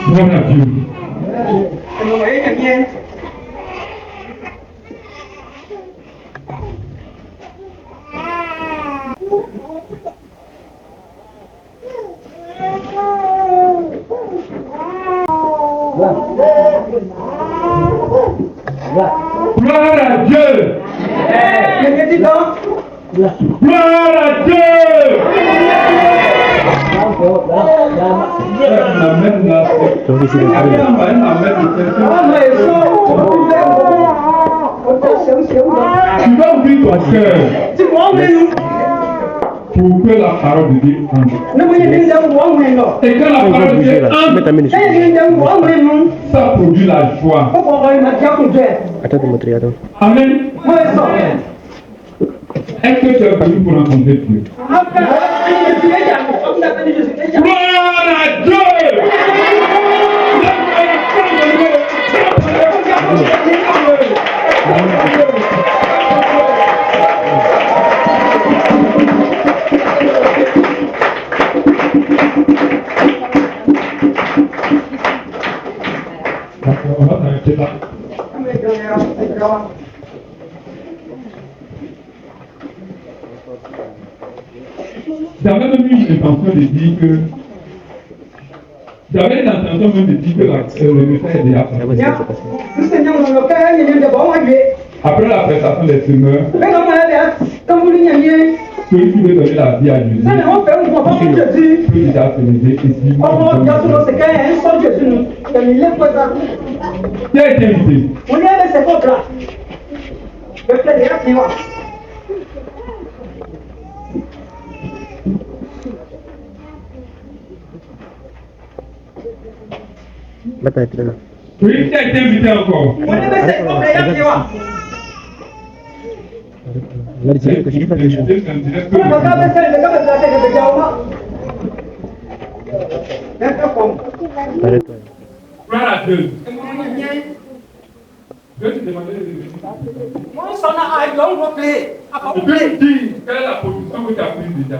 Gloire à Dieu. Gloire à Dieu. Gloire à Dieu. Tu vas ouvrir ton cœur pour que la parole de Dieu entre. Et quand la parole de Dieu entre, ça produit la joie. Amen. Est-ce que tu es venu pour rencontrer Dieu? Gloire à Dieu! On va s'arrêter là. J'avais même eu l'intention de dire que le message est déjà passé. Après la prestation des semeurs, celui qui veut donner la vie à Jésus peut déjà se lever et dire qui a été invité? Oui, qui a été invité encore? Gloire à Dieu. Je vais te demander de venir. Je vais te dire quelle est la position que tu as prise déjà.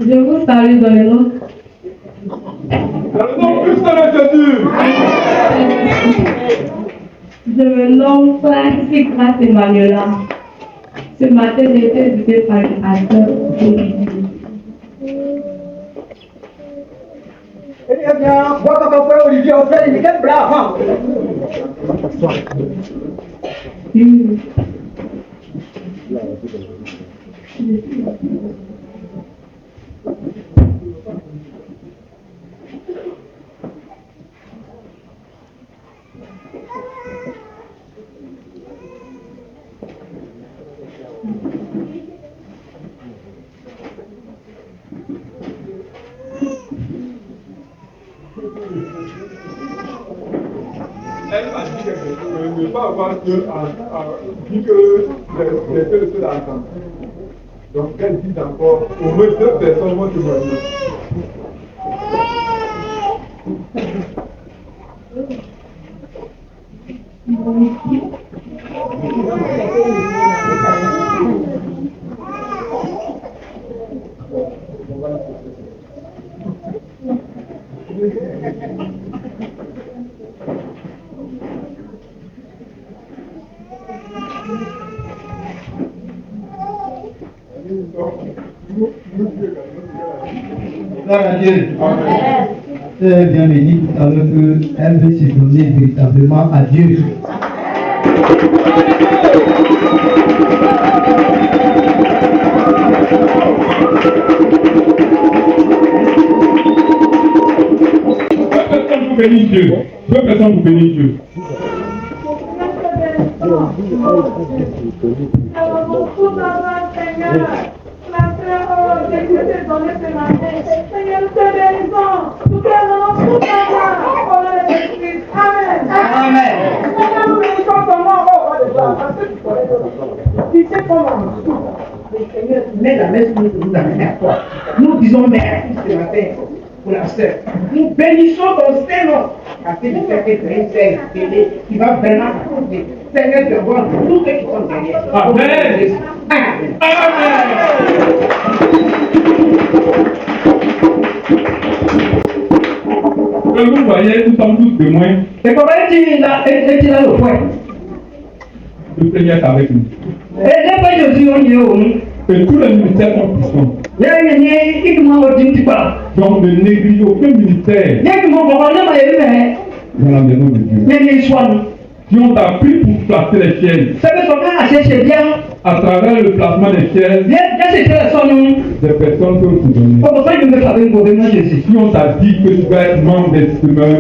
Je vous salue dans le nom. Dans le nom puissant de Jésus. Je me nomme Frère Grâce Emmanuela. Ce matin, j'ai été invitée par le pasteur Olivier. Elle m'a dit quelque chose, ne pas avoir Dieu dit que les deux se l'entendent. Donc elle dit encore, au moins 2 personnes vont témoigner. Gloire à Dieu. Amen. vient me dire tout à l'heure qu'elle veut se donner véritablement à Dieu. Dieu. Deux personnes pour bénir Dieu. Mais la messe que nous amène à toi. Nous disons merci ce matin pour la sœur. Nous bénissons ton Seigneur afin de faire que tu aies une télé qui va vraiment apporter. Seigneur, de voir tous ceux qui sont derrière. Amen. Amen. Comme vous voyez, nous sommes tous témoins. Et comment est-il là le point? Le Seigneur est avec nous. Et tous les ministères sont puissants. Donc ne néglige aucun ministère dans la maison de Dieu. Si on t'a pris pour placer les chaînes, à travers le placement des chaînes, des personnes peuvent te donner. Si on t'a dit que tu vas être membre des chemins,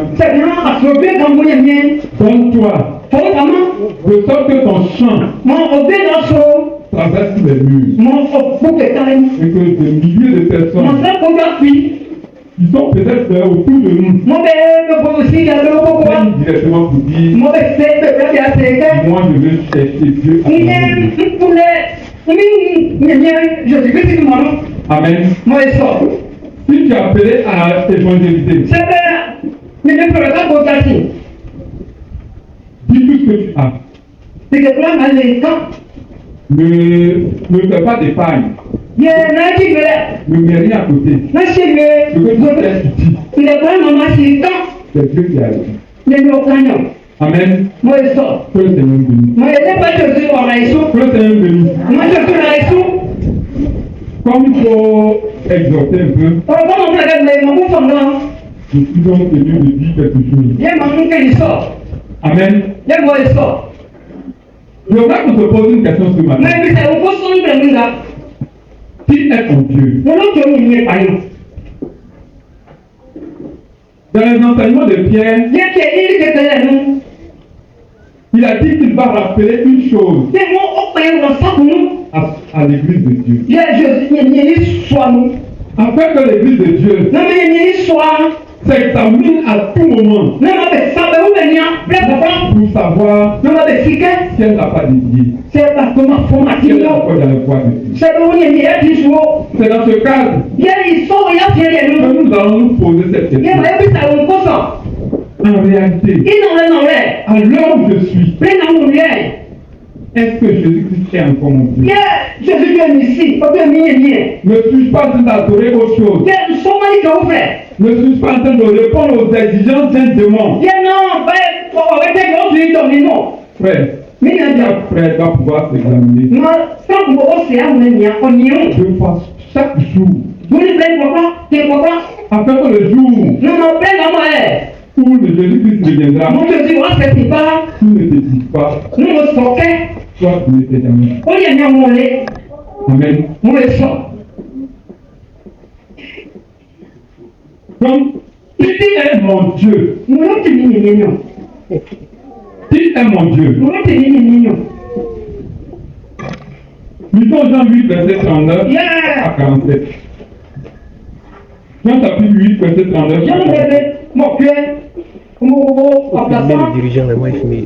donne-toi. De sorte que ton champ traverse tous les murs. Et que des milliers de personnes qui sont peut-être autour de nous viennent directement pour dire moi je veux chercher Dieu. Amen. Si tu es appelé à évangéliser, dis tout ce que tu as. Ne fais pas d'épargne. Ne mets rien à côté. Ce que tu fais, tu dis. C'est Dieu qui a dit. Amen. Que le Seigneur bénisse. Que le Seigneur bénisse. Comme il faut exhorter un peu, je suis donc venu de dire quelque chose. Amen. Je voudrais qu'on se pose une question ce matin. Qui est ton Dieu? Dans les enseignements de Pierre, il a dit qu'il va rappeler une chose à l'église de Dieu. Afin que l'église de Dieu s'examine à tout moment pour savoir si elle n'a pas dédié. Si elle n'a pas dans le voie de Dieu. C'est dans ce cadre que nous allons nous poser cette question. En réalité, à l'heure où je suis, est-ce que Jésus-Christ est encore mon Dieu? Ne suis-je pas en train d'adorer autre chose? Ne suis-je pas en train de répondre aux exigences d'un démon? Frère, frère doit pouvoir s'examiner. Je fasse chaque jour. Afin que le jour où le Jésus-Christ reviendra, tu ne te dis pas, toi tu ne t'es jamais. Amen. Donc, qui est mon Dieu? Qui est mon Dieu? Lisons Jean 8, verset 39 à 47. Jean chapitre 8, verset 39 à 47. Le dirigeant, le moins fumé.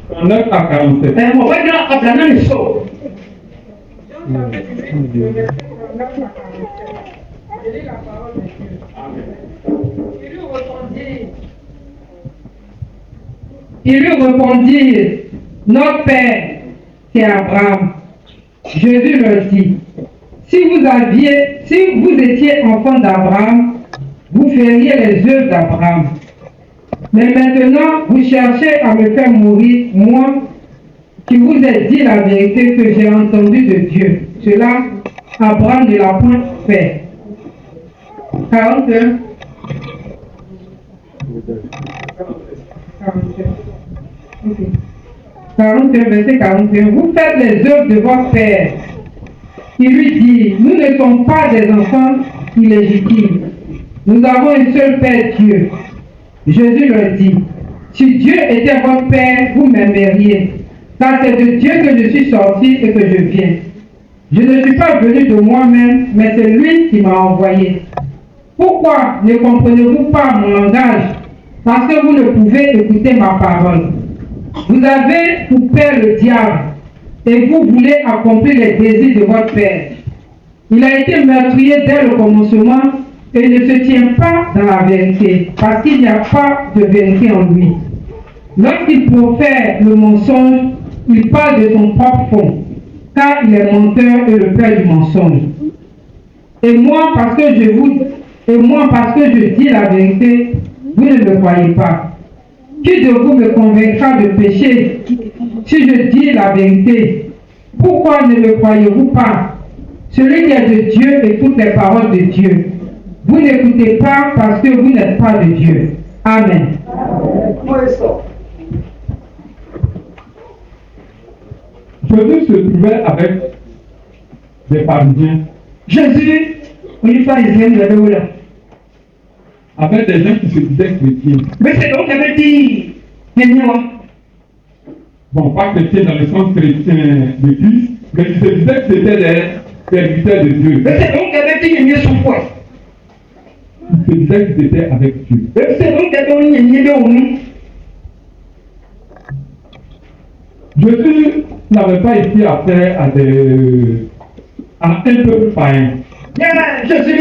39 à 47. Il lui répondit, notre Père, c'est Abraham. Jésus leur dit, si vous étiez enfant d'Abraham, vous feriez les œuvres d'Abraham. Mais maintenant, vous cherchez à me faire mourir, moi, Je vous ai dit la vérité que j'ai entendue de Dieu. Cela, Abraham ne l'a point fait. 41. 41, verset 41. Vous faites les œuvres de votre père. Il lui dit, nous ne sommes pas des enfants illégitimes. Nous avons un seul Père, Dieu. Jésus leur dit, si Dieu était votre Père, vous m'aimeriez. Car c'est de Dieu que je suis sorti et que je viens. Je ne suis pas venu de moi-même, mais c'est lui qui m'a envoyé. Pourquoi ne comprenez-vous pas mon langage? Parce que vous ne pouvez écouter ma parole. Vous avez pour père le diable, et vous voulez accomplir les désirs de votre père. Il a été meurtrier dès le commencement, et il ne se tient pas dans la vérité, parce qu'il n'y a pas de vérité en lui. Lorsqu'il profère le mensonge, il parle de son propre fond, car il est menteur et le père du mensonge. Et moi, parce que je dis la vérité, vous ne me croyez pas. Qui de vous me convaincra de péché si je dis la vérité? Pourquoi ne me croyez-vous pas? Celui qui est de Dieu écoute les paroles de Dieu. Vous n'écoutez pas parce que vous n'êtes pas de Dieu. Amen. Jésus se trouvait avec des pharisiens. Jésus, les pharisiens, il avait où là? Avec des gens qui se disaient chrétiens. Mais c'est donc avait dit, bon, pas chrétiens dans le sens chrétien de Christ, mais qui se disaient que c'était des serviteurs de Dieu. mais c'est donc avait dit, il y a son poids. Ils se disaient qu'ils étaient avec Dieu. Mais c'est donc avait dit, il y a nous. Jésus n'avait pas été affaire à un peuple païen. Jésus,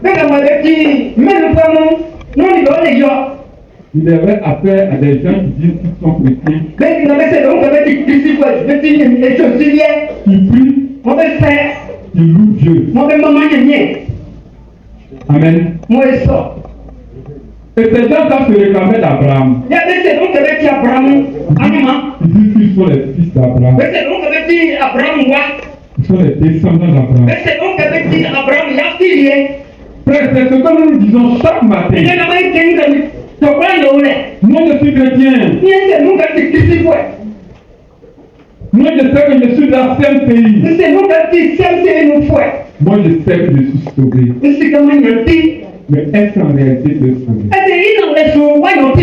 même m'avait dit, même vraiment, non, il doit les gens. Il avait affaire à des gens qui disent qu'ils sont chrétiens. Mais il avait donc avait dit, ici, je vais dire, et Jésus, Qui prient, mon père, qui louent Dieu. mon père, maman, il y a. Amen. Moi, ça. Et ces gens-là se réclamaient d'Abraham. Il y avait c'est donc avait dit Abraham, Abraham. Ils disent qu'ils sont les fils d'Abraham. Mais c'est donc avait dit Abraham, moi. Ils sont les descendants d'Abraham. Mais c'est donc avait dit Abraham, il y a filié. Frère, c'est ce que nous disons chaque matin. Il y a là-bas, il y a une Moi, je suis chrétien. il y a nous qui dit quoi? Moi, je sais que je suis dans un pays. Mais c'est nous qui dit, c'est une fois. Moi, je sais que je suis sauvé. Mais c'est comment il y a dit. Mais est-ce qu'en réalité, je suis sauvé? Est-ce qu'il en reste au royaume?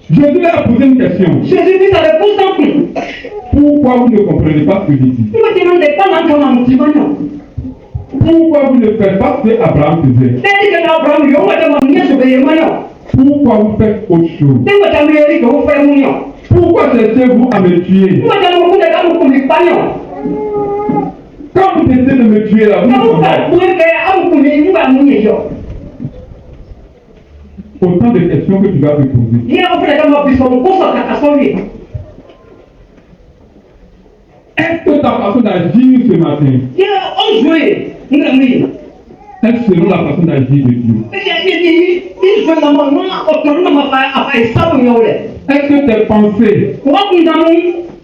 Jésus leur a posé une question. Jésus dit, ça répond sans plus. Pourquoi vous ne comprenez pas ce que je dis? Il me demande pas dans mon petit bonhomme. Pourquoi vous ne faites pas ce qu'Abraham faisait? C'est-à-dire que Abraham, il va demander ce que je veux. Pourquoi vous faites autre chose? C'est moi qui ai dit que vous faites mon nom. Pourquoi cherchez-vous à me tuer? Moi, j'ai beaucoup de gens qui me parlent. Quand vous essayez de me tuer là, vous Quand vous ne faites, vous faites, vous pouvez nous amener. autant de questions que tu vas me poser. Il y a un frère qui m'a pris son cours à son vie. Est-ce que ta façon d'agir ce matin Il y a un jouet, une amie. est selon la façon d'agir de Dieu? Il jouait dans mon nom, autrement, à faire ça pour nous. Est-ce que tes pensées Comment nous avons,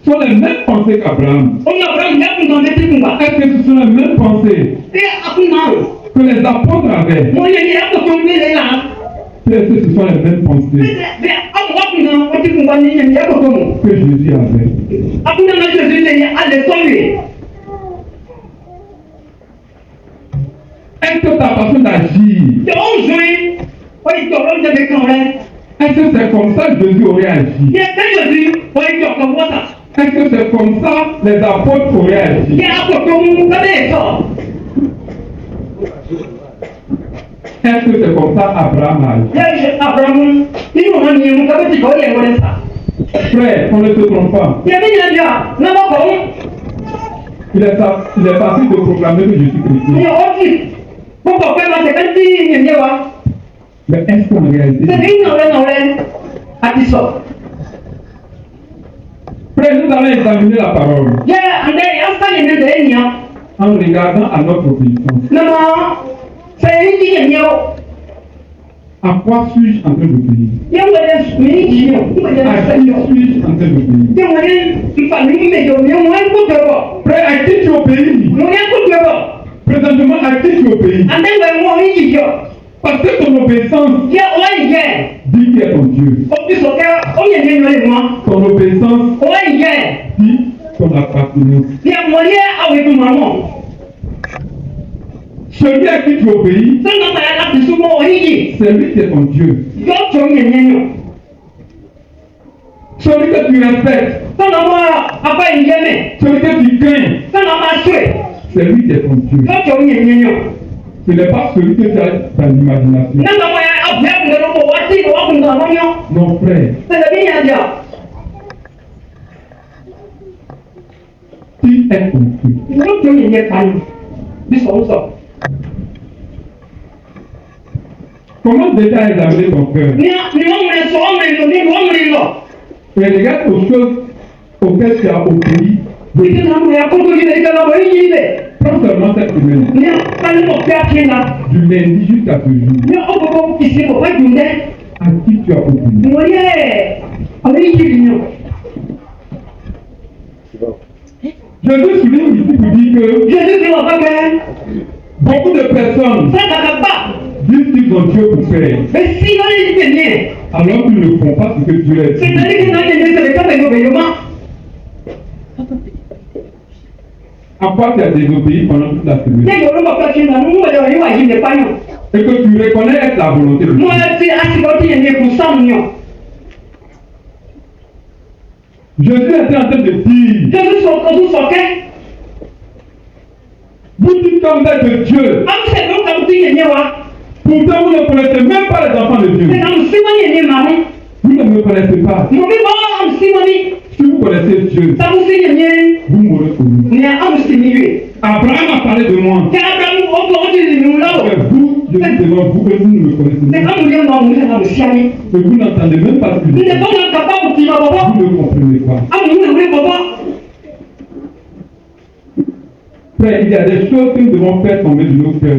sont les mêmes pensées qu'Abraham? on a vraiment bien nous en été pour moi. Est-ce que ce sont les mêmes pensées Et après, non. que les apôtres avaient? Moi, il y a un peu tombé là. Est-ce que ce sont les mêmes pensées Mais après, non, on dit qu'on va dire, il y a un peu tombé. que Jésus avait? Après, non, Jésus, il y a un des tombés. Est-ce que ta façon d'agir, Il y a un jouet, oui, tu as un des camps. est-ce que c'est comme ça que Jésus aurait agi? Il y a un Jésus, oui, tu as un ça. Est-ce que c'est comme ça que les apôtres auraient agi? Il y a un peu tombé, vous savez ça. Est-ce que c'est comme ça Abraham a agi? Il y a Abraham, il nous a mis, vous savez, tu vois, il y a ça. Frère, on ne se trompe pas. Il y a bien, non, non, Il est facile de proclamer que je suis il y chrétien. a aussi. Pourquoi faire c'est comme si il y a pas. Mais est-ce qu'en réalité, C'est une non, à qui sort. frère, nous allons examiner la parole Il y a un ça, il y a des liens. en regardant à notre obéissance. Non, c'est une qui est mieux. À quoi suis-je en train d'obéir? Il y a moyen de me dire, À qui suis-je en train d'obéir? il y a moyen de faire une médaille, il y a moyen de faire. Frère, à qui tu obéis? Moyen de faire. Présentement, à qui tu obéis? En tant que moi, il dit, Parce que ton obéissance il y a ouais, il y a. dit qui est ton Dieu. Au plus, on y est venu moi. Ton obéissance Ouais, il y a. dit ton appartenance. Il y a moyen avec maman. Celui à qui tu obéis, Ça n'a pas l'air de souvent, il dit. c'est lui qui est ton Dieu. Yo, tu es un Celui que tu respectes, ça n'a pas une gamme. celui que tu crains, Ça n'a pas tué. c'est lui qui est ton Dieu. Yo, tu es un Ce n'est pas celui que tu as dans l'imagination. non, Non, frère, c'est le bien à dire. qui est ton Dieu? Yo, tu es un pan. Dis-moi ça. Comment déjà examiner ton cœur? Et regarde aux choses auxquelles tu as obéi. Prends seulement cette semaine, du lundi jusqu'à ce jour. À qui tu as obéi? Jésus souligne ici pour dire que beaucoup de personnes disent qu'ils ont Dieu pour faire, alors qu'ils ne font pas ce que Dieu a dit. À quoi tu as désobéi pendant toute la semaine et que tu reconnais être la volonté de Dieu. Jésus était en train de dire, vous dites comme bête de Dieu, pourtant vous ne connaissez même pas les enfants de Dieu. Vous ne me connaissez pas. Si vous connaissez Dieu, vous m'aurez connu. Abraham a parlé de moi. Mais vous, je suis devant vous et vous ne me connaissez pas. Et vous n'entendez même pas ce que je dis. Vous ne comprenez pas. Frère, il y a des choses que nous devons faire tomber de nos cœurs.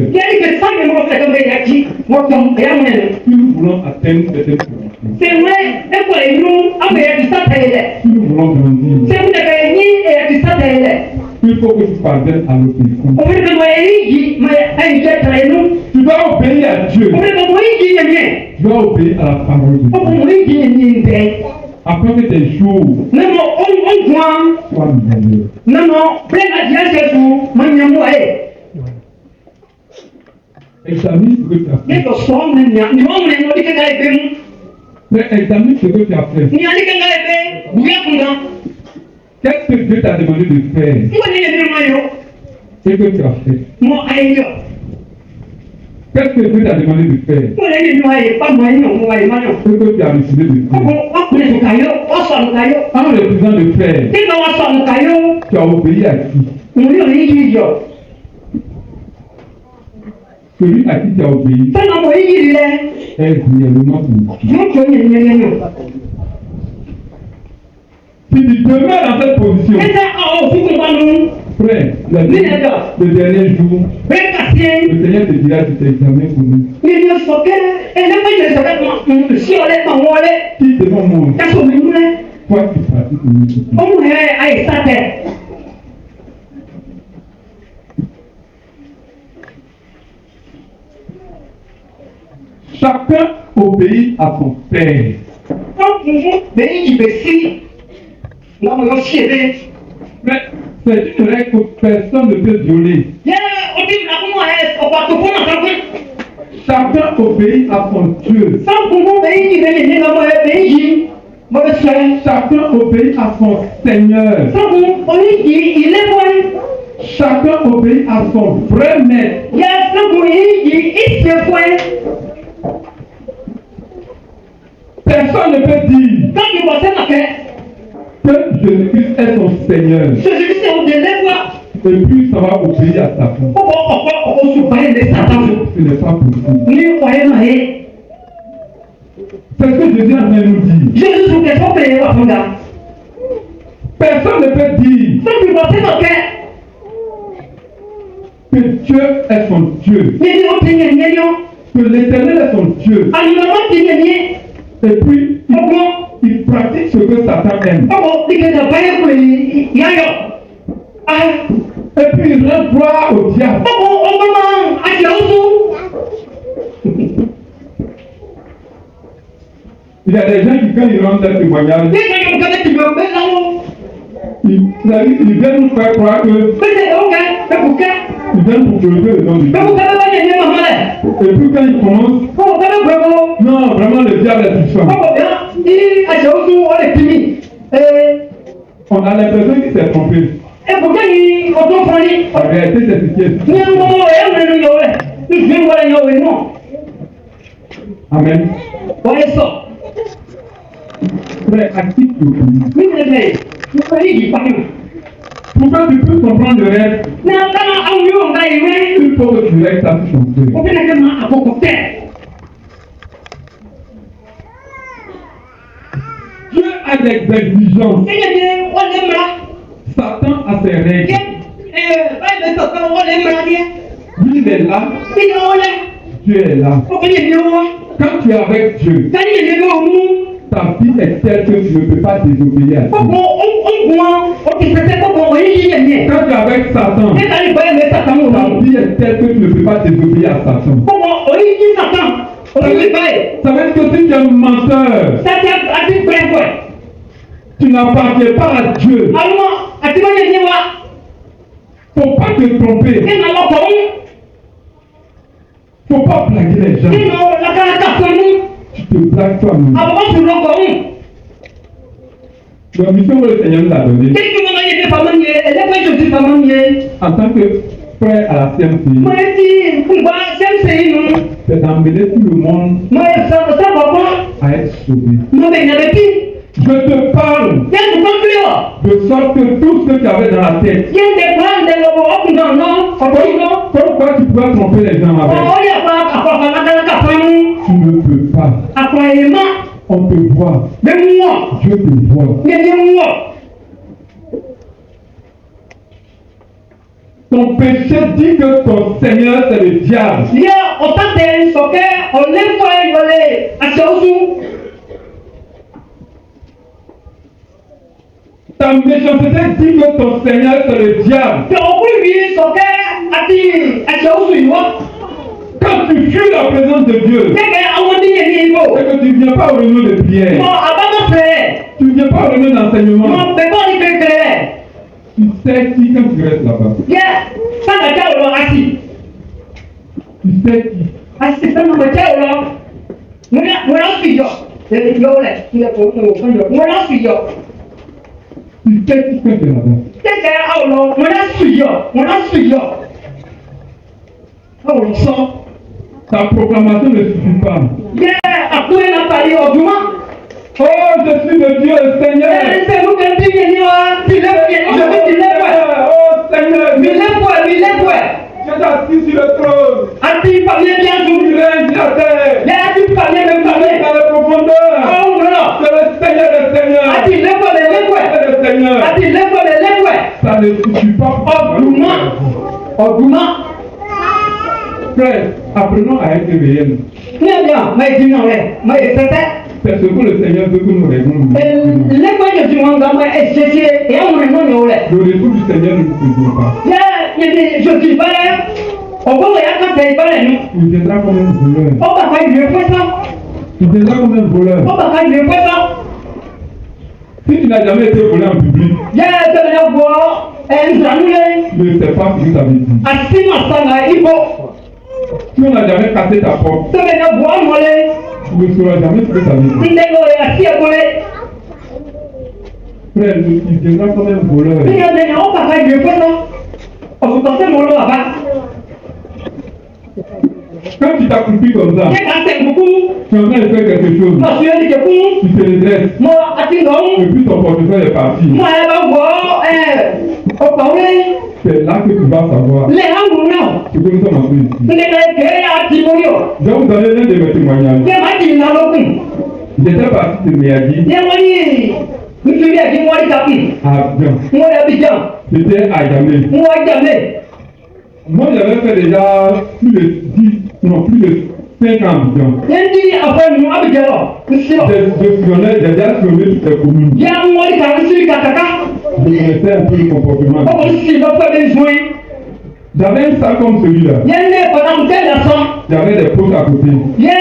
Si nous voulons atteindre certaines positions, si nous voulons grandir, il faut que tu parviennes à l'obéissance. Tu dois obéir à Dieu. Tu dois obéir à la parole de Dieu. Afin que tes jours soient meilleurs. Examine ce que tu as fait. Mais examine ce que tu as fait. Qu'est-ce que Dieu t'a demandé de faire et que tu as fait? Qu'est-ce que Dieu t'a demandé de faire et que tu as décidé de faire? En refusant de faire, tu as obéi à qui? Celui à qui tu as obéi est réellement unique. Si tu demeures dans cette position, frère, le dernier jour, le Seigneur te dira que tu t'es examiné pour nous. Qui devant moi, toi qui pratiques l'iniquité. Chacun obéit à son père. Mais c'est une règle que personne ne peut violer. Chacun obéit à son Dieu. Chacun obéit à son Seigneur. Chacun obéit à son vrai maître. Personne ne peut dire que Jésus-Christ est son Seigneur. Et puis ça va obéir à sa foi. Ce n'est pas possible. C'est ce que Jésus a train de nous dire. Personne ne peut dire que Dieu est son Dieu que l'Éternel est son Dieu. Alimement ti ne nie. Et puis, il pratique ce que Satan aime. Ogo dike da baye ko yayo. Ah, Et puis, il rend gloire au diable. ogo mama ajausu. Il y a des gens qui, quand ils rendent un témoignage, Ye ka yo ka ti yo be lawo. ils viennent nous faire croire que Bete oga, be buka. ils viennent pour glorifier le nom du Be Dieu. buka ba ne mama le. Et puis, quand ils commencent, Ogo ka be bravo. non, vraiment, le diable est puissant. Ogo ya, ni ajausu o le pimi. On a l'impression qu'il s'est trompé. Buka ni o to fani. En réalité, c'est ce qui est. Ni mo ya me no yo le. Ni je wala yo we no. Amen. Wa eso. Frère, actif le pays. Mi ne le. Ni ko yi pa ni. Pour que tu puisses comprendre le reste, Na kama au yo nga iwe. il faut que tu règles ça sur ton cœur. O pe na kama akoko te. Dieu a des exigences. Eye de o le mra. Satan a ses règles. Ba be so kan o le mra die. Lui, il est là. Ti no le. Dieu est là. O pe ni o wa. Quand tu es avec Dieu, Ka ni le go mu. ta vie est telle que tu ne peux pas désobéir à Dieu. Ogo o ti pete ko o yi ye ni. Quand tu es avec Satan, E ka ni ba me sa kan o ta mu. vie est telle que tu ne peux pas désobéir à Satan. Ogo o yi ni satan. O yi ba e. Ça veut dire que si tu es un menteur, Sa ti a ti pre ko. tu n'appartiens pas à Dieu. Almo ati ba ye ni wa. Faut pas te tromper. E na lo ko mu. Faut pas blaguer les gens. E no la ka ka ko mu. Tu te blagues toi-même. Abo ko lo ko mu. La mission que le Seigneur nous a donnée, Qu'est-ce que maman y est pas maman y est? Elle est pas je dis pas maman y est. en tant que frère à la CMC, Moi si kumba c'est nous. c'est d'emmener tout le monde Moi ça va pas. à être sauvé. Moi ben y avait qui? Je te parle Qu'est-ce que tu fais? de sorte que tout ce que tu avais dans la tête, Il y a des plans de l'eau non non. pourquoi tu pouvais tromper les gens avec, Oh il y a pas à quoi la tu ne peux pas. à quoi On te voit, mais moi, Dieu te voit. mais moi. Ton péché dit que ton Seigneur c'est le diable. Il y a autant de soké, on l'aime pas voler à Chaouzou. Ta méchanceté dit que ton Seigneur c'est le diable. Que on peut lui soké à Chaouzou. Quand tu fuis la présence de Dieu, C'est que tu ne viens pas au réunion de prière, tu ne viens pas au réunion d'enseignement, tu sais qui quand tu restes là-bas. Tu sais qui. Tu sais qui quand tu es là-bas. Ta proclamation ne suffit pas. Oh, je suis le Dieu, le Seigneur. Oh Seigneur, tu es assis sur le trône. Tu règnes sur la terre. Dans la profondeur. C'est le Seigneur des Seigneurs. C'est le Seigneur. Ça ne suffit pas. Frère, apprenons à être réels. C'est ce que le Seigneur veut que nous réglons. Le retour du Seigneur ne nous faisons pas. Il viendra comme un voleur. Il viendra comme un voleur. Si tu n'as jamais été volé en public, tu ne sais pas ce que ça veut dire. Si on n'a jamais cassé ta porte, tu ne sauras jamais ce que ça veut dire. Frère, il viendra comme un voleur. Quand tu t'accroupis comme ça, tu es en train de faire quelque chose, tu te redresses, et puis ton portefeuille est parti. C'est là que tu vas savoir ce que nous sommes en train de dire. Je vais vous donner l'un de mes témoignages. J'étais parti de Méadi à Abidjan. J'étais à Yamé. Moi, j'avais fait déjà plus de 5 ans Abidjan. Yendi après nous Abidjan. Monsieur. J'ai déjà sonné toutes les communes. Y'a moi qui a reçu Kataka. Je connaissais un peu le comportement. Oh, si, va faire des jouets. J'avais un sac comme celui-là. Y'a pendant quel instant? J'avais des potes à côté. Y'a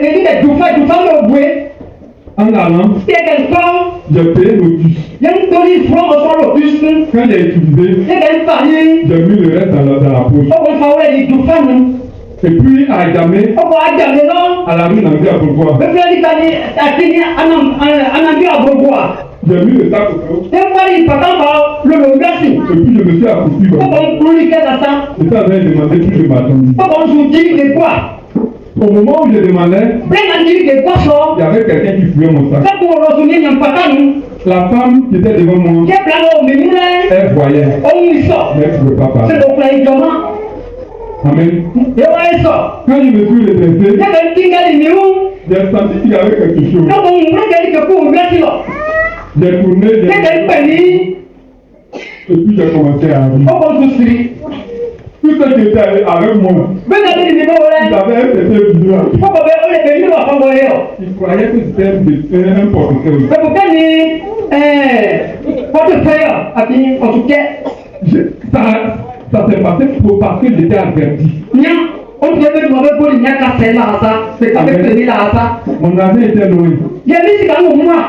des doufa, le boué. En allant, C'est quelqu'un. j'ai payé le bus. Y'a une tonne de francs sur le bus. Quand j'ai utilisé, Y'a une palier. j'ai mis le reste dans la poche. Oh, on va voir les doufa, nous. Et puis à Adamé, Oh, on va dire, non. à la rue Nangui à Bourgois, Le frère dit à tenir un ami à Bourgois. j'ai mis le sac au dos. Y'a pas dit, papa, le merci. Et puis je me suis accroupi. Oh, on peut lui faire ça. Et ça avait demandé plus de m'attendre. Oh, on vous dit que quoi? Au moment où je demandais, Plein de dit que quoi ça? il y avait quelqu'un qui fouillait mon sac. Ça pour retourner, il n'y a pas de nous. La femme qui était devant moi, J'ai plein de mais nous, elle voyait, on y sort. mais elle ne pouvait pas C'est parler. le plein de gens. Amen. Et on sort. Quand je me suis Il y redressé, a un petit gars, il est où? j'ai senti qu'il y avait quelque chose. Donc, on prend quelqu'un pour merci là. J'ai tourné, Il y a un pays. et puis j'ai commencé à rire. Oh, on se suit. Tout ce qui était avec moi, Mais il y a des numéros il là. avait un petit blanc. Oh, on est venu à Fangoyo. Il croyait que c'était un portefeuille. Mais pourquoi ni portefeuille en tout cas? Ça s'est passé parce que j'étais averti. Nia, on devait demander pour il n'y a qu'à faire là ça. C'est qu'avec le là ça. Mon avis était loin. Il y a mis ce qu'il y a au moins.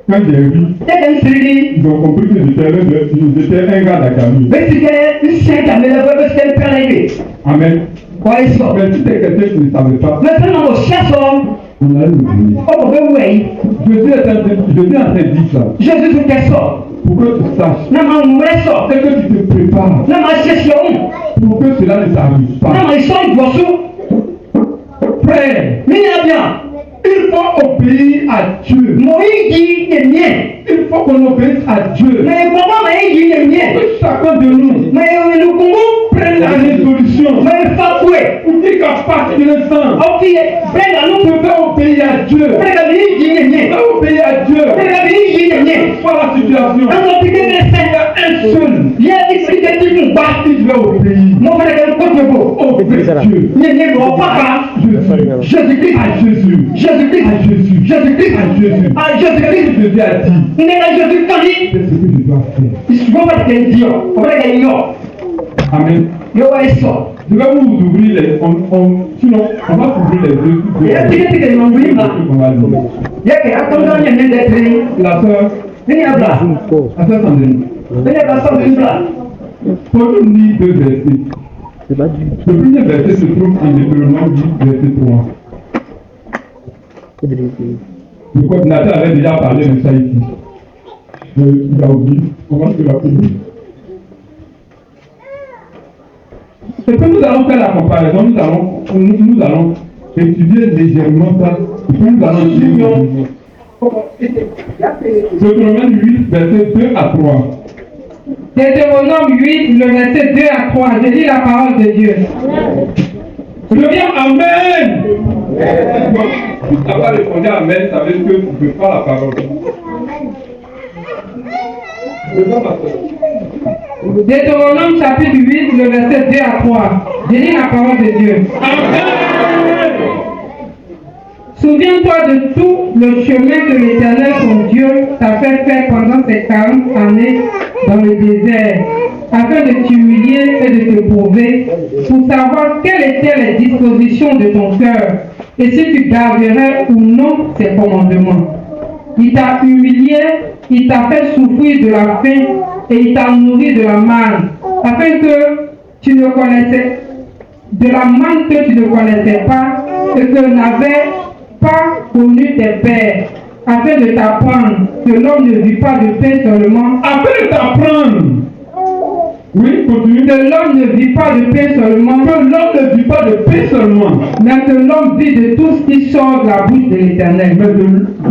Quand j'ai vu, Il y a un série. ils ont compris que j'étais un gars d'académie. Mais c'était une chaîne qui avait le c'était un père. Amen. Ouais, ça. Mais si c'était quelqu'un qui ne savait pas, Mais c'est dans le chasse. on allait le dire. Oh, ben oui. Je suis en train de dire ça Jésus se casse ça. pour que tu saches Non, mais on voulait ça. et que tu te prépares Non, mais c'est sûr. pour que cela ne t'arrive pas. Non, mais ils sont du boisson. Frère, Mais il y a bien. il faut obéir à Dieu. Moïse dit les miens. Il faut qu'on obéisse à Dieu. Mais comment Moïse dit les miens? Que chacun de nous Mais le Congo prenne la résolution. mais pas fouet. Pour dire qu'à partir de l'instant, Ok, prends la on loupe. peut obéir à Dieu. Prends la Moïse dit les On miens. peut obéir à Dieu. Prends la Moïse dit les miens. Soit la situation. On va piquer les seins. Un seul. Il y a des trucs qui vont battre. Il va obéir. Mon frère est un côté beau. Obéir à Dieu. Mais ne vois pas. Jésus-Christ. À Jésus. Jésus-Christ. À Jésus. Jésus-Christ. À Jésus. Ah, Jésus-Christ. Jésus a dit, Il n'est pas Jésus quand il. c'est ce que je dois faire. Il ne faut pas te dire. On va le dire. Amen. Il va être ça. Je vais vous ouvrir les... sinon, on va ouvrir les deux. Il y a des trucs qui m'ont oublié là. On va lire. Il y a quelqu'un qui a mis des trucs. La sœur, Il y a un blanc. la sœur Sandrine, Il y a un blanc. Il y a un faut nous lire deux versets. C'est pas du Le premier verset se trouve dans Deutéronome 10, verset 3. tout. Le coordinateur avait déjà parlé de ça ici. Il a oublié. Comment tu l'as oublié? Et puis nous allons faire la comparaison, nous allons étudier légèrement ça. Et puis nous allons étudier. Deutéronome 8, verset 2 à 3. Deutéronome 8, le verset 2 à 3. Je lis la parole de Dieu. Je viens Amen. Si tu n'as pas répondu Amen, ça veut dire que tu ne veux pas la parole. Deutéronome chapitre 8, le verset 2 à 3. Je lis la parole de Dieu. Amen. Souviens-toi de tout le chemin que l'Éternel, ton Dieu, t'a fait faire pendant ces 40 années dans le désert, afin de t'humilier et de te prouver, pour savoir quelles étaient les dispositions de ton cœur, et si tu garderais ou non ses commandements. Il t'a humilié, il t'a fait souffrir de la faim, et il t'a nourri de la manne, afin que tu ne connaissais de la manne que tu ne connaissais pas, et que n'avait pas connu tes pères, afin de t'apprendre que l'homme ne vit pas de pain seulement. Afin de t'apprendre. Oui, continue. Que l'homme ne vit pas de pain seulement. Que l'homme ne vit pas de paix seulement. Mais que l'homme vit de tout ce qui sort de la bouche de l'Éternel.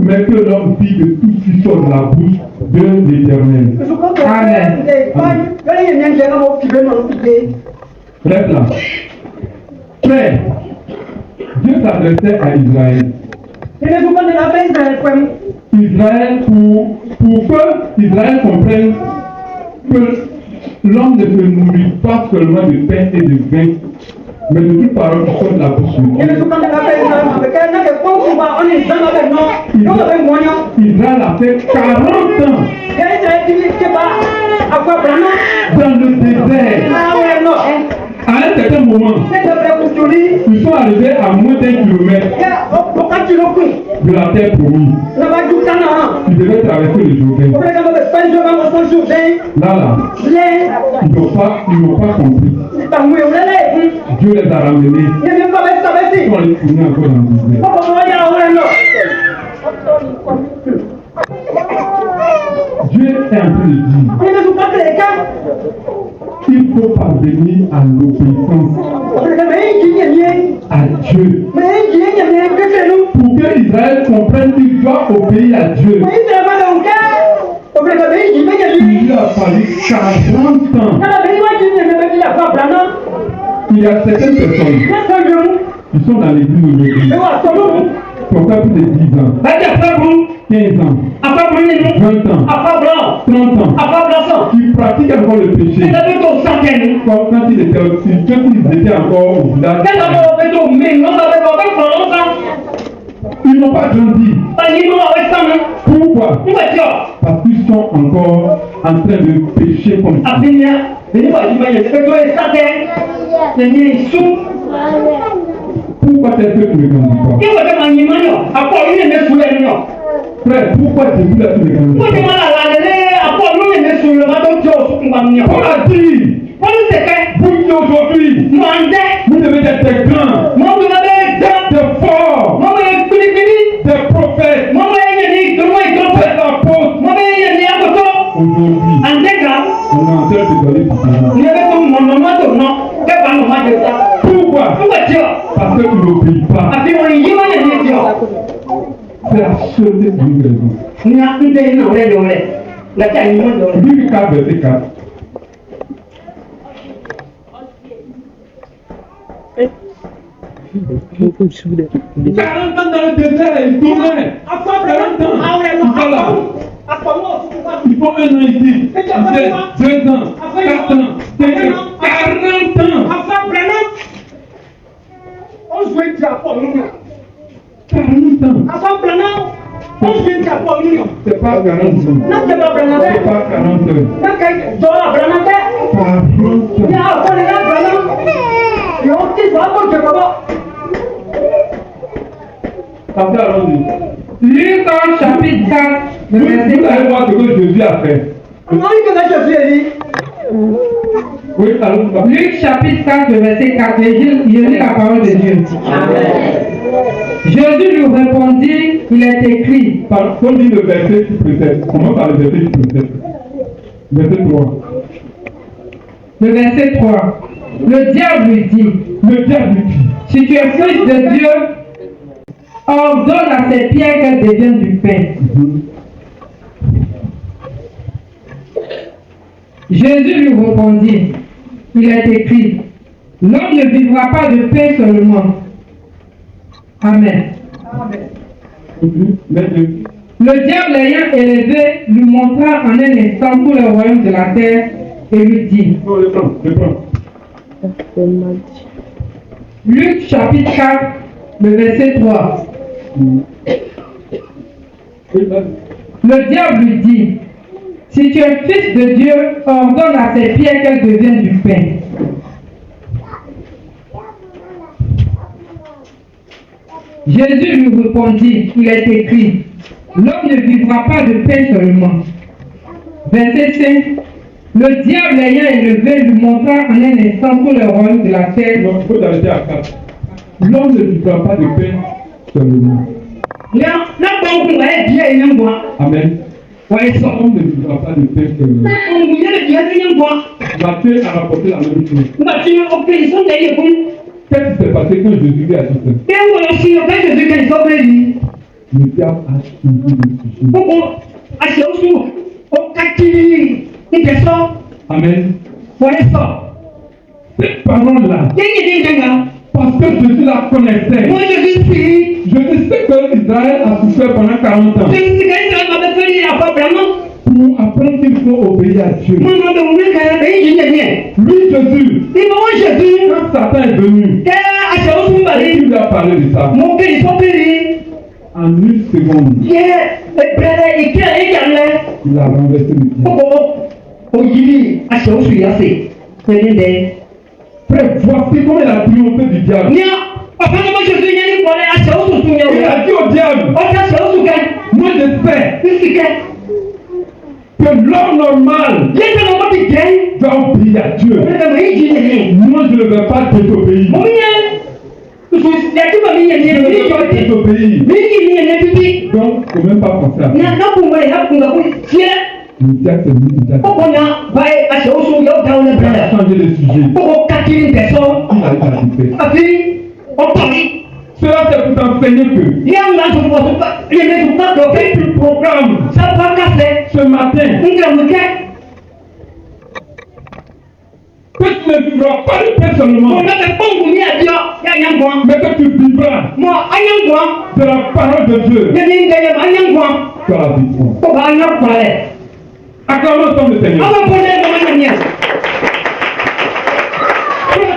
Mais que l'homme vit de tout ce qui sort de la bouche de l'Éternel. Amen. Reste là. Frère, Dieu s'adressait à Israël. Israël, pour que Israël comprenne que l'homme ne se nourrit pas seulement de pain et de vin, Mais de toute parole qui sort de la bouche de Dieu, Israël a fait 40 ans dans le désert. À un certain moment, ils sont arrivés à moins d'1 kilomètre de la terre promise. Ils devaient traverser le Jourdain. Là, ils n'ont pas compris. Dieu les a ramenés. Ils sont allés tourner encore dans le désert. Dieu est en train de dire, il faut parvenir à l'obéissance à Dieu. Pour que Israël comprenne qu'il doit obéir à Dieu, il a fallu 40 ans. Il y a certaines personnes qui sont dans l'église aujourd'hui, qui ont fait plus de 10 ans, 15 ans, 20 ans, 30 ans, qui pratiquent encore le péché. Quand ils étaient encore au village, ils n'ont pas grandi. Pourquoi? Parce qu'ils sont encore en train de pécher comme ça. Pourquoi est-ce que tu ne grandis pas? Frère, pourquoi tu ne grandis pas? On a dit, vous aujourd'hui, vous devez être des grands, des forts, des prophètes, des apôtres. Aujourd'hui, on est en train de donner du temps. Pourquoi? Parce que tu n'obéis pas. C'est la seule raison. Luc 4, verset 4. « 40 ans dans le désert, il tournait. 40 ans, il va là. Il faut 1 an ici. Il fait 2 ans, 4 ans, 5 ans, 40 ans. 40 ans. C'est pas 40 ans. C'est pas 40 heures. 40 ans. Luc chapitre 4, le verset 4. Vous allez voir ce que Jésus a fait. Oui, Luc chapitre 4, le verset 4. Je lis la parole de Dieu. Jésus lui répondit, il est écrit. On dit le verset qui précède. Comment par le verset qui précède? Verset 3. Le verset 3. Le diable lui dit, si tu es fils de Dieu, ordonne à ces pierres qu'elles deviennent du pain. Jésus lui répondit, il est écrit, l'homme ne vivra pas de pain seulement. Amen. Le diable l'ayant élevé, lui montra en un instant tout le royaume de la terre et lui dit, Luc chapitre 4, le verset 3. Le diable lui dit, si tu es fils de Dieu, ordonne à ces pierres qu'elles deviennent du pain. Jésus lui répondit, il est écrit, l'homme ne vivra pas de pain seulement. Verset 5. Le diable ayant élevé lui montra en un instant tout le royaume de la terre. L'homme ne vivra pas de pain seulement. Amen. L'homme ne vivra pas de pain seulement. Matthieu a rapporté la même chose. Qu'est-ce qui s'est passé quand Jésus lui a dit ça? Le diable a suivi le sujet. Amen. Cette parole-là, parce que Jésus la connaissait, Jésus sait que Israël a souffert pendant 40 ans pour apprendre qu'il faut obéir à Dieu. Lui, Jésus, quand Satan est venu, Kẹ́ aṣọ oṣù et bàlẹ́. il lui a parlé de ça. Mo kéde sọ́kìrì. En une seconde, Yẹ ẹgbẹ́rẹ́ ìkẹ́ ẹ̀yà lẹ. il a renversé le diable. Kókó òyìnbí aṣọ oṣù yà sè. Pẹ̀lú dẹ. Frère, voici comment il a triomphé du diable. Ní ọ̀pọ̀ ọmọ ṣoṣo yẹn ní kọ́lẹ́ aṣọ oṣù tún yẹ Il wò. a dit au diable, Ọjà aṣọ oṣù kẹ́. moi je sais Sísì kẹ́. que l'homme normal Yẹ kí ọmọ ti jẹ́. doit obéir à Dieu. Ọ̀rẹ́ mi yìí jí nìyẹn. Moi je ne vais pas désobéir. Mo yẹ yàtúbọ̀ mi yẹn ní Je ne ẹni vais jọ pas ti. désobéir. Mi yìí ní ẹni títí. Donc, il ne faut même pas penser à ça. N'akunbɛ n'akunbɛ tiɲɛ. Le diable c'est lui qui t'a Kókó na báyìí aṣọ oṣù yóò dáwọ́ Il lẹ́bẹ̀rẹ̀. a changé de sujet. Kókó kakiri tẹ̀ sọ. Il a eu la défaite. Àfi ọ̀pọ̀lì. Cela c'est pour t'enseigner que Yẹ́n ŋa tó fọ tó yẹ́n tó bá tó fẹ́. tu programmes Sábà kásẹ̀. ce matin Nkìlọ̀mùkẹ́. que tu ne vivras pas de paix seulement, Mo náà fẹ́ pọ́ǹkù ní àjọ yá yẹn gbọ́n. mais que tu vivras Mo ayé gbọ́n. de la parole de Dieu. Yẹ́n ní nkẹ́yẹ́ mo ayé gbọ́n. Tu as la victoire. Kókó ayé gbọ́n rẹ̀. Acclamons ton le Seigneur. Ọmọ bọ́lá ẹ̀ lọ́wọ́ yẹn yẹn.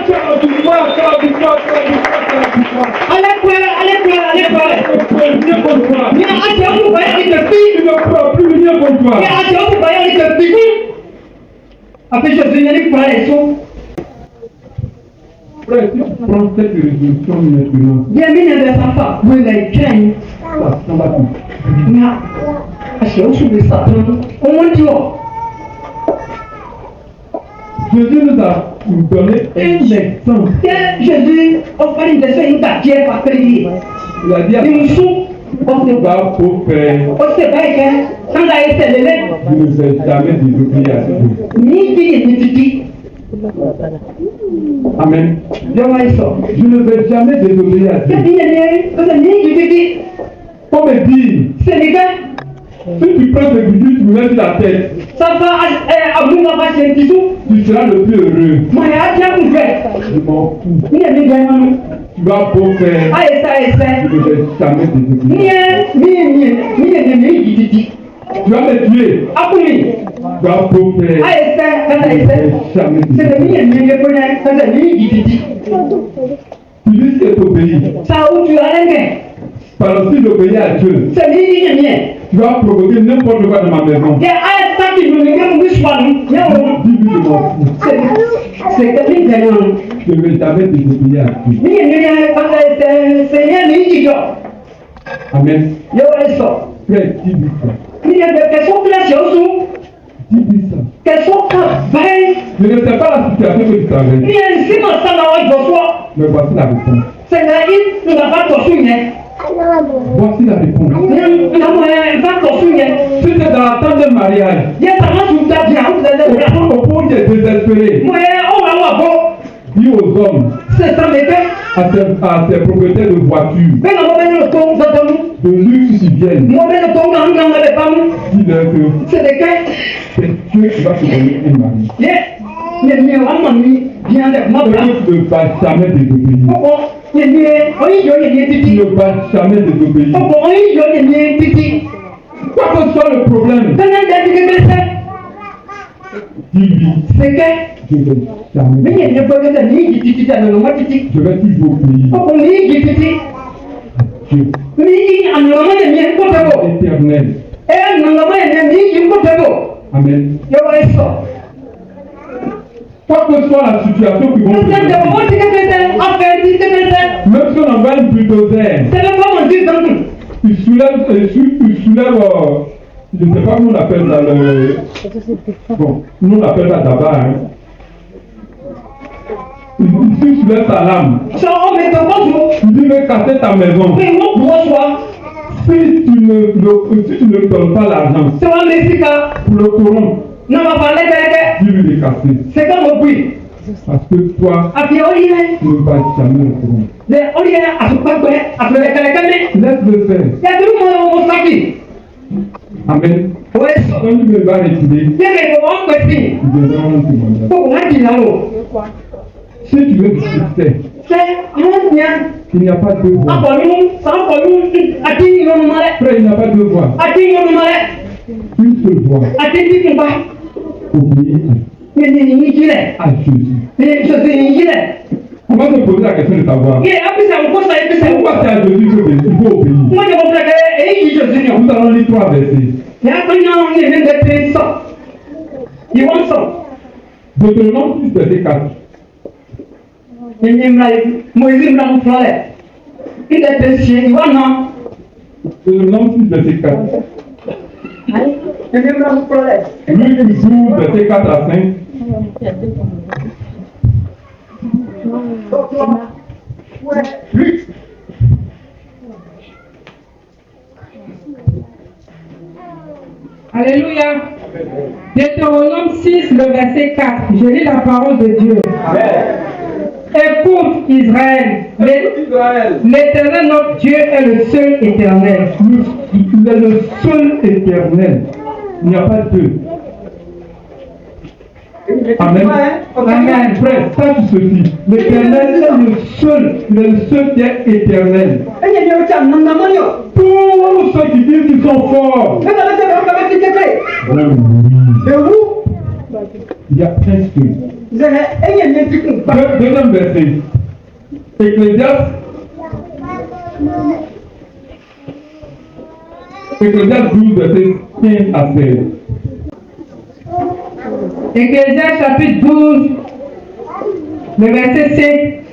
Tu as la victoire, tu as la victoire, tu as la victoire, tu as la victoire. Alẹ́ kúrẹ́ alẹ́ kúrẹ́ alẹ́ kúrẹ́. Tu ne peux rien contre toi. Ní aṣọ oṣù báyọ̀ ní kẹfí. Tu ne pourras plus rien contre toi. Ní aṣọ oṣù báyọ̀ ní kẹfí. Àfi ṣòṣì yẹn ní kúrẹ́ ẹ̀ sún. Frère, si tu prends cette résolution maintenant, Yẹ́nmi ní ẹ̀bẹ̀ fàfà wíwẹ̀ ìkẹyìn ça va tout. ní aṣọ oṣù bí sàtún. Owó ń diwọ̀. Jésus nous a donné un exemple. Kẹ́ Jésus ọ̀fẹ́ ìdẹ́sẹ̀ yìí gbà jẹ́ pàpẹ́rẹ́ yìí. Il a dit à Ìmùsùn ọ̀sẹ̀ va pour faire, ọ̀sẹ̀ báyìí kẹ́ sáńgá ẹsẹ̀ lélẹ̀. je ne vais jamais désobéir à Dieu. Ní ìdí èmi títí. Amen. Jọ̀wọ́ ẹ sọ. Je ne vais jamais désobéir à Dieu. Kẹ́ni yẹn ní ọ̀sẹ̀ ní ìdí títí. Qu'on me dise, Sẹ̀nìkẹ́ si tu prends ce bidule, tu me mets sur la tête, sábà àbúrò bá ṣe tìtú. tu seras le plus heureux. Mọ̀ ẹ́ á jẹ́ kùfẹ́. Je m'en fous. Ní ẹ̀mí gbẹ̀ wọn. Tu vas pour faire, Àyẹ̀sẹ̀ àyẹ̀sẹ̀. je ne vais jamais Ní désobéir. ẹ̀ ní ẹ̀mí ní ìdí títí. Tu vas me tuer. Akumi. Tu vas pour faire, Àyẹ̀sẹ̀ je àyẹ̀sẹ̀. ne vais jamais Sẹ̀dẹ̀ ní désobéir. ẹ̀mí ní ẹ̀kọ́ náà sẹ̀dẹ̀ ní ìdí títí. Tu dis que tu obéis. Sa ojú alẹ́gẹ̀. Parce que si j'obéis à Dieu, Sẹ̀dí ní ẹ̀mí ẹ̀. tu vas provoquer n'importe quoi dans ma maison. Yẹ àyẹ̀sẹ̀ kì í lóni kí n sùn àná. Yẹ wọ́n. Dis-lui de m'en fous. Sẹ̀dẹ̀ ní ìjẹ̀ náà. Je ne vais jamais désobéir à Dieu. Ní ẹ̀mí ní sẹ̀yẹ́ ní ìjọ. Amen. Yẹ wọ́n sọ. Frère, dis-lui ça. Ní ẹ̀mí kẹsàn-án kílẹ̀ ṣe oṣù. Dis-lui ça. Kẹsàn-án kan báyìí. Je ne sais pas la situation que tu traverses, Ní ẹ̀ sí mọ̀ sábà wọ́n jọ fún ọ. mais voici la réponse. Sẹ̀dẹ̀ yìí ń bá tọ̀ fún yẹn. Voici la réponse. Ní àwọn ẹ̀ bá tọ̀ fún yẹn. Si tu es dans l'attente d'un mariage, Yẹ tàwọn tún dájú àwọn tẹ̀lé wọ́n. au point de désespérer, Mo yẹ ọ̀rọ̀ àwọn àbọ̀. dis aux hommes, C'est ça, mais à ces propriétaires de voitures, bẹ́ẹ̀ ni wọ́n bẹ́ẹ̀ ní o tó ń gbọ́dọ̀ mú. de luxe qui viennent, Mo bẹ́ẹ̀ ni tó ń gbọ́dọ̀ mú ẹ̀ bá mú. dis-leur que Sẹ̀dẹ̀kẹ́ c'est Dieu qui va te donner un mari. yẹ yẹmi ọmọ mi bíi ẹ̀ mọ́ bá. Et tu ne vas jamais désobéir. Ọkọ yẹmi oníyọ yẹmi Tu títí. ne vas jamais désobéir. Ọkọ oníyọ yẹmi títí. Quoi que soit le problème, Sẹ́nà ń dẹ́bi kékeré sẹ́. dis-lui, Sẹ̀kẹ́ je ne vais jamais. mi yẹn ní gbọ́dọ̀ sẹ́ ní ìjì títí tẹ̀ lọ́nà mọ́ títí. Je vais toujours obéir Ọkọ mi ìjì títí. à Dieu Mi ìjì ànàmọ́ yẹmi ẹ̀ ń kó tẹ̀ bọ̀. éternel. Ẹ̀ ànàmọ́ yẹmi ìjì ń kó tẹ̀ bọ̀. Amen. Yẹ wọ́n ẹ sọ. Quoi que soit la situation qui vont se Sẹ́nà passer, wọ́n ti kékeré sẹ́ afẹ́ ti kékeré sẹ́. même si on envoie une bulldozer, Sẹ́nà fọ́mọ̀ ti sọ́kùn. il soulève, je ne sais pas comment on appelle ça, bon, nous on appelle ça d'abord, hein. Il soulève ta lame, Sọ ọmọ ẹ̀tọ́ bọ́ọ̀lù. il dit mais casser ta maison. Pé wọ́n bu ọ̀ṣọ́ wa. Si tu ne donnes pas l'argent Ṣé wọ́n lè sí ka? pour le courant, Náà máa fa lẹ́gbẹ̀ẹ́gbẹ́. dis-lui de casser. Ṣé ká mo bì? Parce que toi, Àfi orí yẹn. tu ne vas jamais le courant. Lẹ orí yẹn àtúpàgbẹ́ àtúrẹ̀kẹ̀lẹ̀kẹ̀lẹ̀. Laisse-le faire. Yàtúrú mo sákì. Amen. Wọ́n ẹ̀ sọ. Quand tu me vas retirer, Yẹ́nì ìbò wọ́n pè sí. tu devras rendre témoignage. Kókò wọ́n jìnnà o. Si tu veux du succès, Ṣé àwọn yẹn il n'y a pas deux voies. akọ̀lù sàkọ̀lù àti ìyọnumọ́lẹ̀ Frère, il n'y a pas deux voies. àti ìyọnumọ́lẹ̀ Une seule voie. àti títúpa. Obéir Yẹ́nì ìyìn jílẹ̀. à Jésus. Yẹ́nì ìṣòsì ìyìn jílẹ̀. On va se poser la question de savoir. Il est appris ça, on pose ça, et puis ça. Pourquoi c'est à Jésus qu'il faut obéir? Moi, je comprends que, et il Jésus, non. Nous allons lire 3 versets. Il y a un peu de temps, il y a ça. Il want ça. Deutéronome 6, verset 4. Moïse m'a dit, il est péché, il va non. Deutéronome 6, verset 4. Il m'a dit, Luc 12, verset 4 à 5. Luc. Alléluia. Deutéronome 6, le verset 4. Je lis la parole de Dieu. Écoute Israël, l'Éternel notre Dieu est le seul éternel. Il est le seul éternel. Il n'y a pas deux. Amen. Amen. Frère, sache ceci. L'éternel est le seul qui est éternel. Tous ceux qui disent qu'ils sont forts. Il y a un seul. Deuxième verset. Ecclésiaste 12, verset 15 à 16. Ecclésiaste chapitre 12, le verset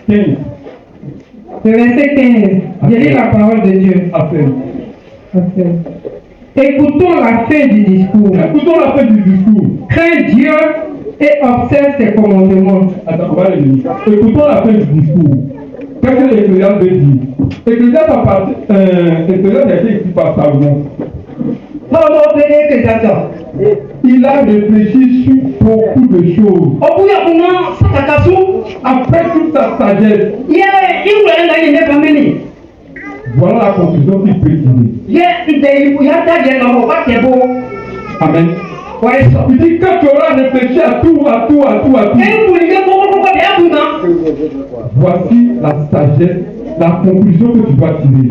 5, 15 le verset 15. Je lis la parole de Dieu. à 16. Écoutons la fin du discours. Écoutons la fin du discours. Crains Dieu et observe ses commandements. Attends, on va aller lire. Écoutons la fin du discours. Qu'est-ce que l'Ecclésiaste veut dire? L'Ecclésiaste a été écrit par Salomon. Il a réfléchi sur beaucoup de choses. Après toute sa sagesse, voilà la conclusion qu'il peut tirer. Amen. Il dit quand tu auras réfléchi à tout. Voici la sagesse, la conclusion que tu dois tirer.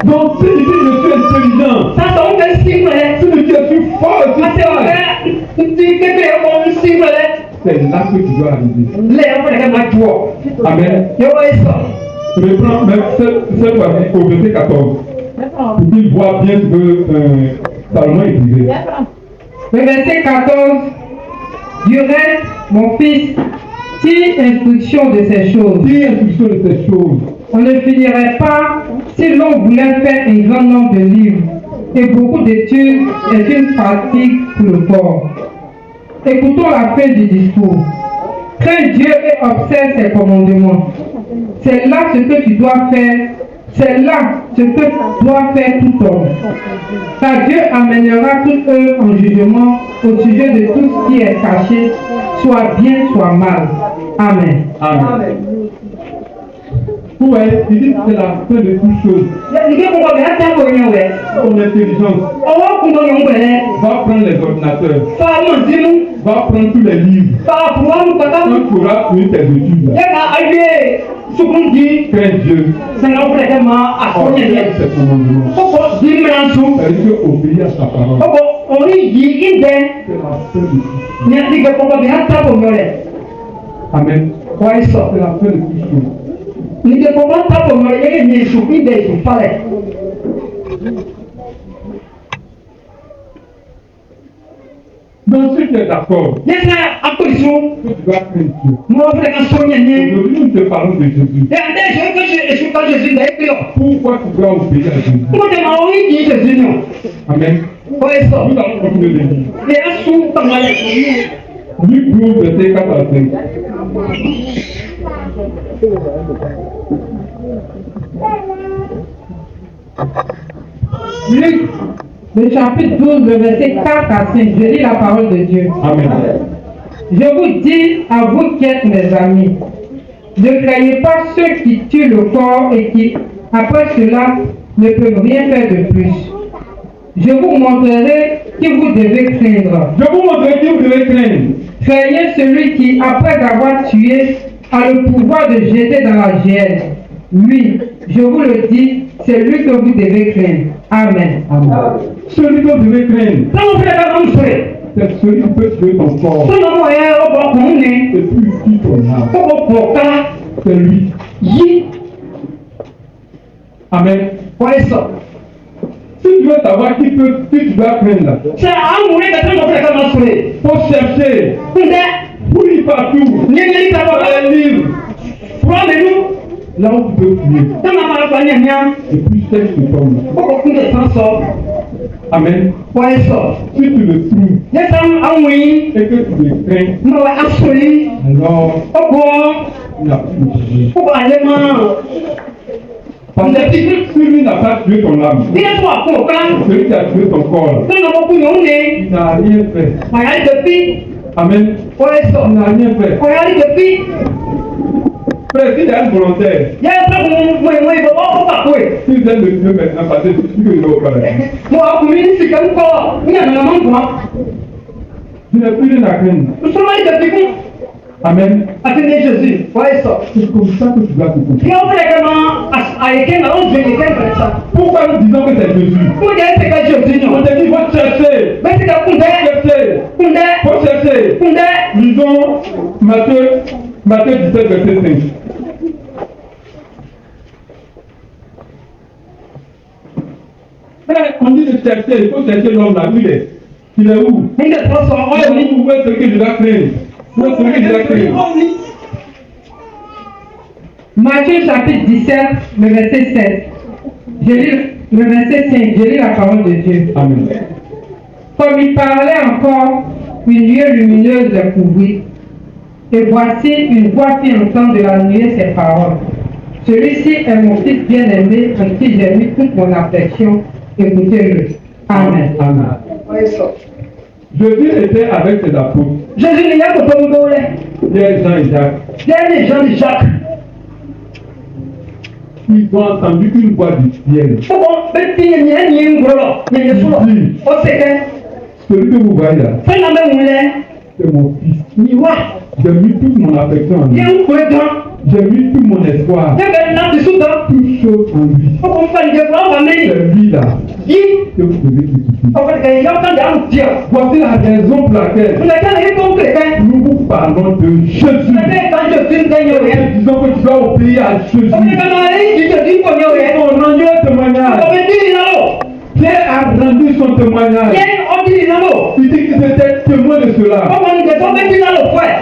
Donc si tu dis je suis intelligent, si tu dis je suis fort, c'est là que tu dois arriver. Amen. Je vais prendre même cette fois-ci au verset 14. Pour qu'il voit bien ce que Salomon écrivait. Le verset 14. Du reste, mon fils, tire instruction de ces choses. Tire instruction de ces choses. On ne finirait pas si l'on voulait faire un grand nombre de livres. Et beaucoup d'études est une pratique pour le corps. Écoutons la fin du discours. Crains Dieu et observe ses commandements. C'est là ce que tu dois faire. C'est là ce que doit faire tout homme. Car Dieu amènera toute œuvre en jugement au sujet de tout ce qui est caché, soit bien, soit mal. Amen. Amen. Ouais, il dit que c'est la fin de toutes choses. Ton intelligence va prendre les ordinateurs, va prendre tous les livres. Quand tu auras fini tes études, crains Dieu. Observe ses commandements. C'est-à-dire obéir à sa parole. C'est la fin de tout. Amen. C'est la fin de toutes choses. Donc si tu es d'accord, tu dois craindre Dieu. Aujourd'hui, nous te parlons de Jésus. Pourquoi tu dois obéir à Jésus? Amen. Nous allons continuer de lire. Luc 12, verset 4 à 5. Luc, le chapitre 12, le verset 4 à 5. Je lis la parole de Dieu. Amen. Je vous dis à vous qui êtes mes amis, ne craignez pas ceux qui tuent le corps et qui, après cela, ne peuvent rien faire de plus. Je vous montrerai qui vous devez craindre. Je vous montrerai qui vous devez craindre. Craignez celui qui, après avoir tué, a le pouvoir de jeter dans la géhenne. Oui, je vous le dis, c'est lui que vous devez craindre. Amen. Amen. Celui que vous devez craindre, c'est celui qui peut tuer ton corps. ọkùnrin ni. Et puis il ton âme. Kókó pọ̀ ká. C'est lui. Yí. Amen. Wọ́n sọ. Si tu veux savoir qui tu dois craindre là, Ṣé àwọn ọmọ ẹgbẹ́ tó ń bọ̀ fún ẹ̀ka máa sọ̀rọ̀? faut chercher, Ǹjẹ́ fouille partout, ní ilé ìtàkùn dans les livres, Fúrọ́ mi nú. là où tu peux fouiller. Tọ́lá máa gba ní ẹ̀mí á. Et puis cherche ton homme. Kókó kún lè tán sọ. Amen. Wọ́n sọ. Si tu le trouves Ní sáwọn àwọn yìí. et que tu le crains, Mo wá aṣọ yìí. alors Ó bọ̀ il n'a plus de sujet. kókó àlẹ́ máa. Parce que si lui n'a pas tué ton âme, Bí ẹ tó wà fún ọ̀ká. celui qui a tué ton corps, Tọ́lá ọmọ kún yòó ni. il n'a rien fait. Màyà lè fi. Amen. Wọ́n sọ. Il n'a rien fait. Màyà lè fi. Frère, s'il y a un volontaire, Yẹ ẹ sọ́kùn mọ̀ ìwọ̀n ìbọn ó pàpọ̀ ẹ̀. s'il vient de tuer maintenant, parce que tu peux le faire. Mo wà ọkùnrin ní sìkẹ́ ń kọ́ ní àná máa ń gbọ́n. Tu n'as plus rien à craindre. Sọ́lá ìjẹ́ fi fún. Amen. Àti ní Jésus. Wọ́n sọ. C'est comme ça que tu dois te Bí comporter. wọ́n fẹ́ kẹ́ máa àyíké náà ó ju èyíké ìfẹ́ sá. Pourquoi nous disons que c'est Jésus? Kún jẹ́ ẹsẹ̀ ká Jésus On yàn. te dit, il faut chercher. Bẹ́ẹ̀ sì ká kún dẹ́. Chercher. Kún dẹ́. Faut chercher. Kún dẹ́. Lisons Matthieu 17, verset 5. Frère, on dit de chercher, il faut chercher l'homme là, où il est. Il est où? Nígbà tó sọ Il ọ́ est yẹn. où? Où est ce que je dois craindre? Où est ce que je dois craindre? Matthieu chapitre 17, le verset 7. Je lis le verset 5, je lis la parole de Dieu. Amen. Comme il parlait encore, une nuée lumineuse le couvrit. Et voici une voix fit entendre de la nuée ces paroles. Celui-ci est mon fils bien-aimé, en qui j'ai mis toute mon affection. Écoutez-le. Amen. Amen. Wọ́n sọ. Jésus était avec ses apôtres, Jésus ni yẹ kò tó ń gbó rẹ̀. Pierre, Jean et Jacques. Jẹ́ ní Jean de Jacques. Ils ont entendu une voix du ciel. Kókó bẹ́ẹ̀ ti yẹn yẹn ní ń gbọ́rọ̀ yẹn yẹn sọ̀rọ̀. Ó sì kẹ́. Celui que vous voyez là, Fẹ́ẹ́ náà bẹ́ẹ̀ wúlẹ̀. c'est mon fils. Ní wá. J'ai mis toute mon affection en lui. Yẹn ń pè gan. J'ai mis tout mon espoir, Yẹ bẹ́ẹ̀ náà ti sùn tán. toute chose en lui. Kókó fẹ́ ní jẹ́ fún àwọn àmì. C'est lui là Yí. que vous devez écouter. Ọ̀pọ̀ ìkẹyìn yọ kàn dáhùn díẹ̀. Voici la raison pour laquelle Ǹjẹ́ kí ni kó ń kẹ̀kẹ́? nous vous parlons de Jésus. Ẹgbẹ́ ìkànjọ tí ń tẹ́yìn òye. Nous disons que tu dois obéir à Jésus. Ọ̀pọ̀ ìkànnì ẹ̀yìn jíjọ tí ń kò ní òye. On rend un témoignage. Ọ̀pọ̀ ìdí ìnáwó. Pierre a rendu son témoignage. Yẹ́n ọdí ìnáwó. Il dit qu'il était témoin de cela. Ọ̀pọ̀ ìjẹ̀sọ́ bẹ́ẹ̀ tí ìnáwó fún ẹ̀.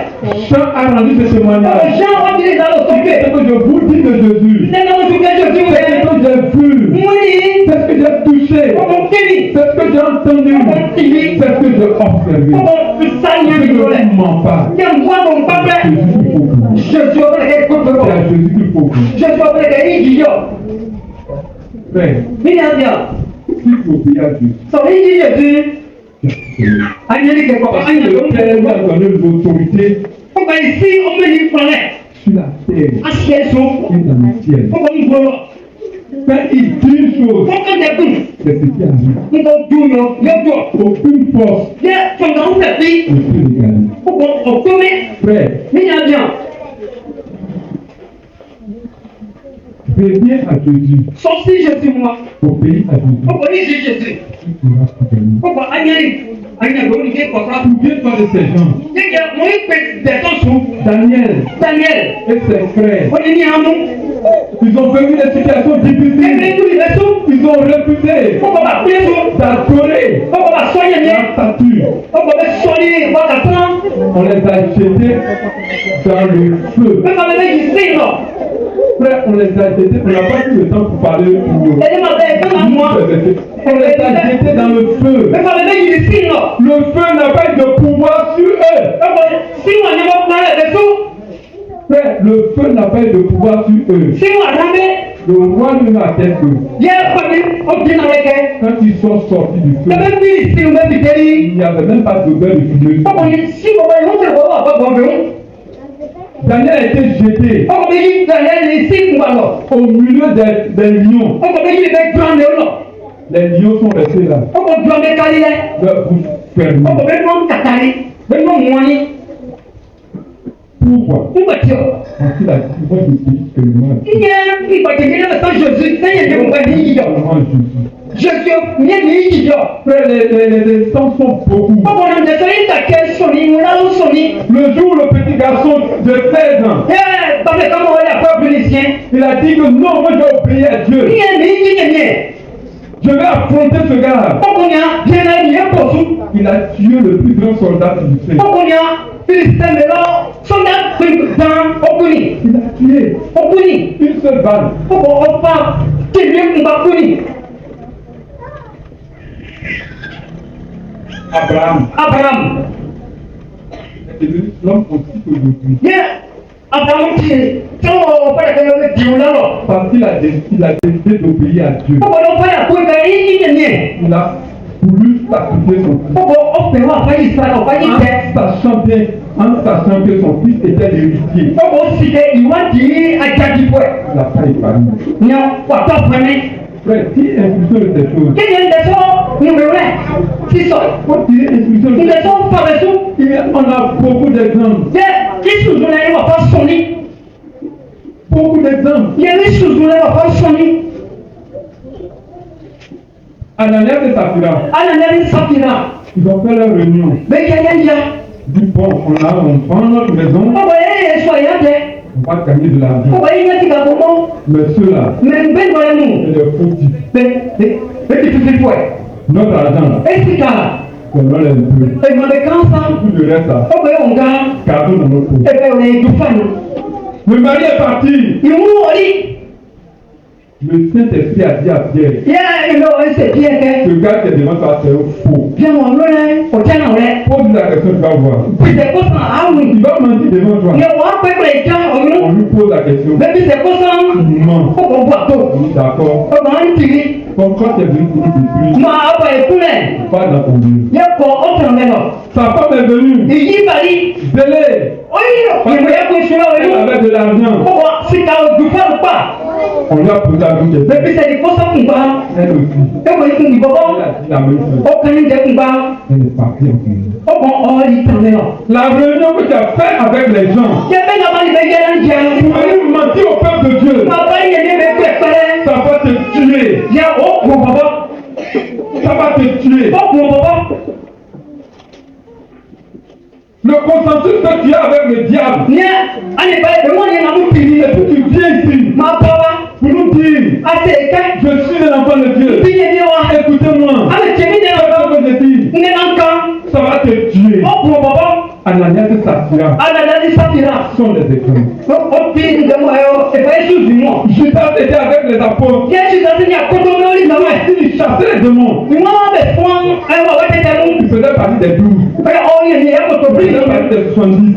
Jean a rendu ce Ọ̀pọ̀ témoignage. ìṣẹ́ ọdí ìnáwó C'est sókè. ce que je vous dis de Jésus. Lẹ́nu oṣù kẹjọ tí ó C'est yẹ. ce que j'ai vu. Mú ní. C'est ce que j'ai touché. Ọ̀pọ̀ kébì. C'est ce que j'ai entendu. C'est ce que j'ai observé. Ọ̀pọ̀ ìsáyẹn Je ìlú rẹ̀. ne mens pas. Yẹ́n mú àwọn pápẹ́. C'est Jésus qu'il faut croire. Jésus ọ̀pọ̀ ìkẹ́ kó tó C'est bọ̀. à Jésus qu'il faut croire. Jésus ọ̀pọ̀ ìkẹ́ yìí yíyọ. Frère, Mí ni àbíyà. si tu obéis à Dieu, Sọ̀rọ̀ yìí yíyẹ sí. Ayélujára kẹ̀kọ́. parce que le Père lui a donné l'autorité Ọ̀pọ̀ ìsí ọmọ yìí fọlẹ̀. sur la terre Aṣọ ẹ̀sùn. et dans le ciel. Ọ̀pọ̀ ń gbọ́rọ̀. Quand il dit une chose, Fọ́kàn dẹ̀kùn. c'est ce qui arrive. Nígbà ojú yọ yọjọ́. Aucune force Yẹ fọ̀gà ń tẹ̀ sí. ne peut l'égaler. Ọ̀pọ̀ ọ̀gbọ́mẹ́. Frère, Mí ni àbíyà. reviens à Jésus. Sọ sí Jésus moi. Obéis à Jésus. Ọ̀pọ̀ ní ìṣe Jésus. Tu pourras tout gagner. Ọ̀pọ̀ ayẹyẹ. Ayẹyẹ ló ní kí kọ̀ọ̀ká. Souviens-toi de ces gens. Yẹ́kẹ́ mo ń pè dẹ̀tọ̀ sùn. Daniel Daniel. et ses frères. Ó ní ní amú. Ils ont vécu des situations Kékeré difficiles. tó ìrẹ́ sùn. Ils ont réputé Ọ̀pọ̀ bá pé sùn. d'adorer Ọ̀pọ̀ bá sọ yẹn la yẹn. statue. Ọ̀pọ̀ bẹ sọ ní wákàtán. On les a jetés dans le feu. Mẹ́fà bẹ méjì sí ìlọ. Frère, on les a jetés. On n'a pas eu le temps pour parler pour eux. Ẹni máa bẹ ẹgbẹ́ máa mú wa. On les a jetés dans le feu. Mẹ́fà bẹ méjì sí ìlọ. Le feu n'a pas de pouvoir sur eux. Ọ̀pọ̀ sí wọn ni wọ́n parẹ́ ẹ̀ tó. Frère, le feu n'a pas de pouvoir sur eux. Sí wọn àdámẹ́. Le roi lui a tête d'eux. Yẹ pẹ̀lú ọdún náà wẹ́kẹ́. Quand ils sont sortis du feu, Ẹgbẹ́ bí ìsìn bẹ́ẹ̀ ti tẹ́lí. il n'y avait même pas d'odeur de fumée. Ọ̀pọ̀ ni sí bọ̀bọ̀ yìí wọ́n ti wọ́n wà bọ̀ bọ̀ Daniel a été jeté ọkọ̀ méjì tẹ̀lé ní sí ìgbà lọ. au milieu des lions. Ọkọ̀ méjì lè fẹ́ gbọ́n lé lọ. Les lions sont restés là, Ọkọ̀ gbọ́n bẹ kárí lẹ. leur bouche fermée. Ọkọ̀ bẹ gbọ́n kàkàrí. Bẹ gbọ́n mọ́ni. Pourquoi? Nígbà tí o. Parce qu'il a dit, moi je dis que moi, Ìyẹn ìgbà kékeré náà sọ Jésus lẹ́yìn ìdí òun bẹ ní yíyọ. seulement Jésus. Je suis bien dit, Frère, les sangs sont beaucoup. on a décidé d'être sonné, on a sonné. Le jour où le petit garçon de 16 ans, Parce que comme on est la peuple lycéen, il a dit que non, moi je vais obéir à Dieu. Je vais affronter ce gars. Il a tué le plus grand soldat philistin. Il a tué une seule balle. Abraham est devenu l'homme politique aujourd'hui. Parce qu'il a décidé d'obéir à Dieu. Il a voulu sacrifier son fils. En sachant que son fils était l'héritier. Il n'a pas épargné. Frère, qui impulsionne ces choses? On a beaucoup d'exemples. Beaucoup d'exemples. Ananias et Saphira, ils ont fait leur réunion. Du bon, on prend notre maison, on va gagner de l'argent. Mais ceux-là, c'est des fautifs. Notre argent, c'est non les deux. Tout le reste, là, gardons dans notre poche. Le mari est parti. Le Saint-Esprit a dit à Pierre, ce gars qui est devant toi, c'est un faux. Pose la question, tu vas voir. Il va mentir devant toi. On lui pose la question. Il ment. D'accord. Comme quand tu es venu pour nous détruire, pas dans ton Dieu. Sa femme est venue. Délai. Elle avait de l'argent. On lui a posé la même question. Elle aussi. Elle a dit la même chose. Elle est partie en finir. La réunion que tu as faite avec les gens, tu as menti au peuple de Dieu. Ça va te tuer. Ça va te tuer. Le consensus que tu as avec le diable. Et puis tu viens ici pour nous dire, je suis un enfant de Dieu. Écoutez-moi. Ça va te tuer. Ananias et Saphira sont des exemples. Judas était avec les apôtres. Il chassait les démons. Il faisait partie des 12. Il faisait partie des 70.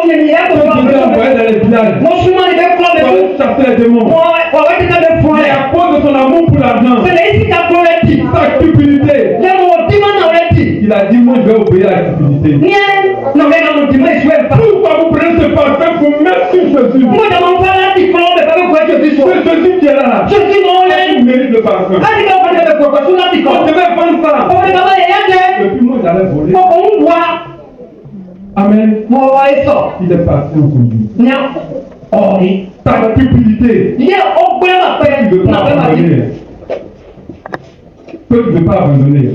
Il envoyé dans les villages. Chasser les démons. Mais à cause de son amour pour l'argent, sa cupidité, il a dit, moi je vais obéir à la cupidité. Pourquoi vous prenez ce parfum pour mettre sur Jésus? C'est Jésus qui est là. Il mérite le parfum. On devait vendre ça. Et puis moi j'allais voler. Amen. Il est parti au conduit. Ta cupidité. Tu ne veux pas abandonner. Tu ne veux pas abandonner.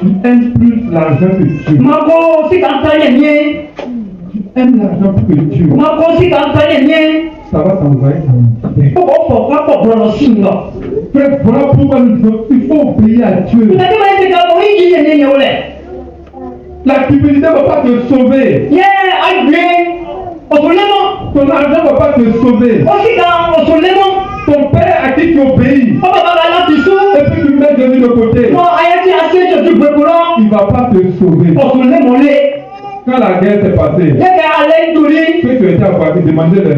Tu aimes plus l'argent que Dieu. Tu aimes l'argent plus que Dieu. Ça va t'envoyer dans le frère, voilà pourquoi il faut obéir à Dieu. La cupidité ne va pas te sauver. Ton argent ne va pas te sauver. Ton père à qui tu obéis, et puis tu mets Jésus de côté, il ne va pas te sauver. Quand la guerre s'est passée, que tu étais à Paris, demandez les.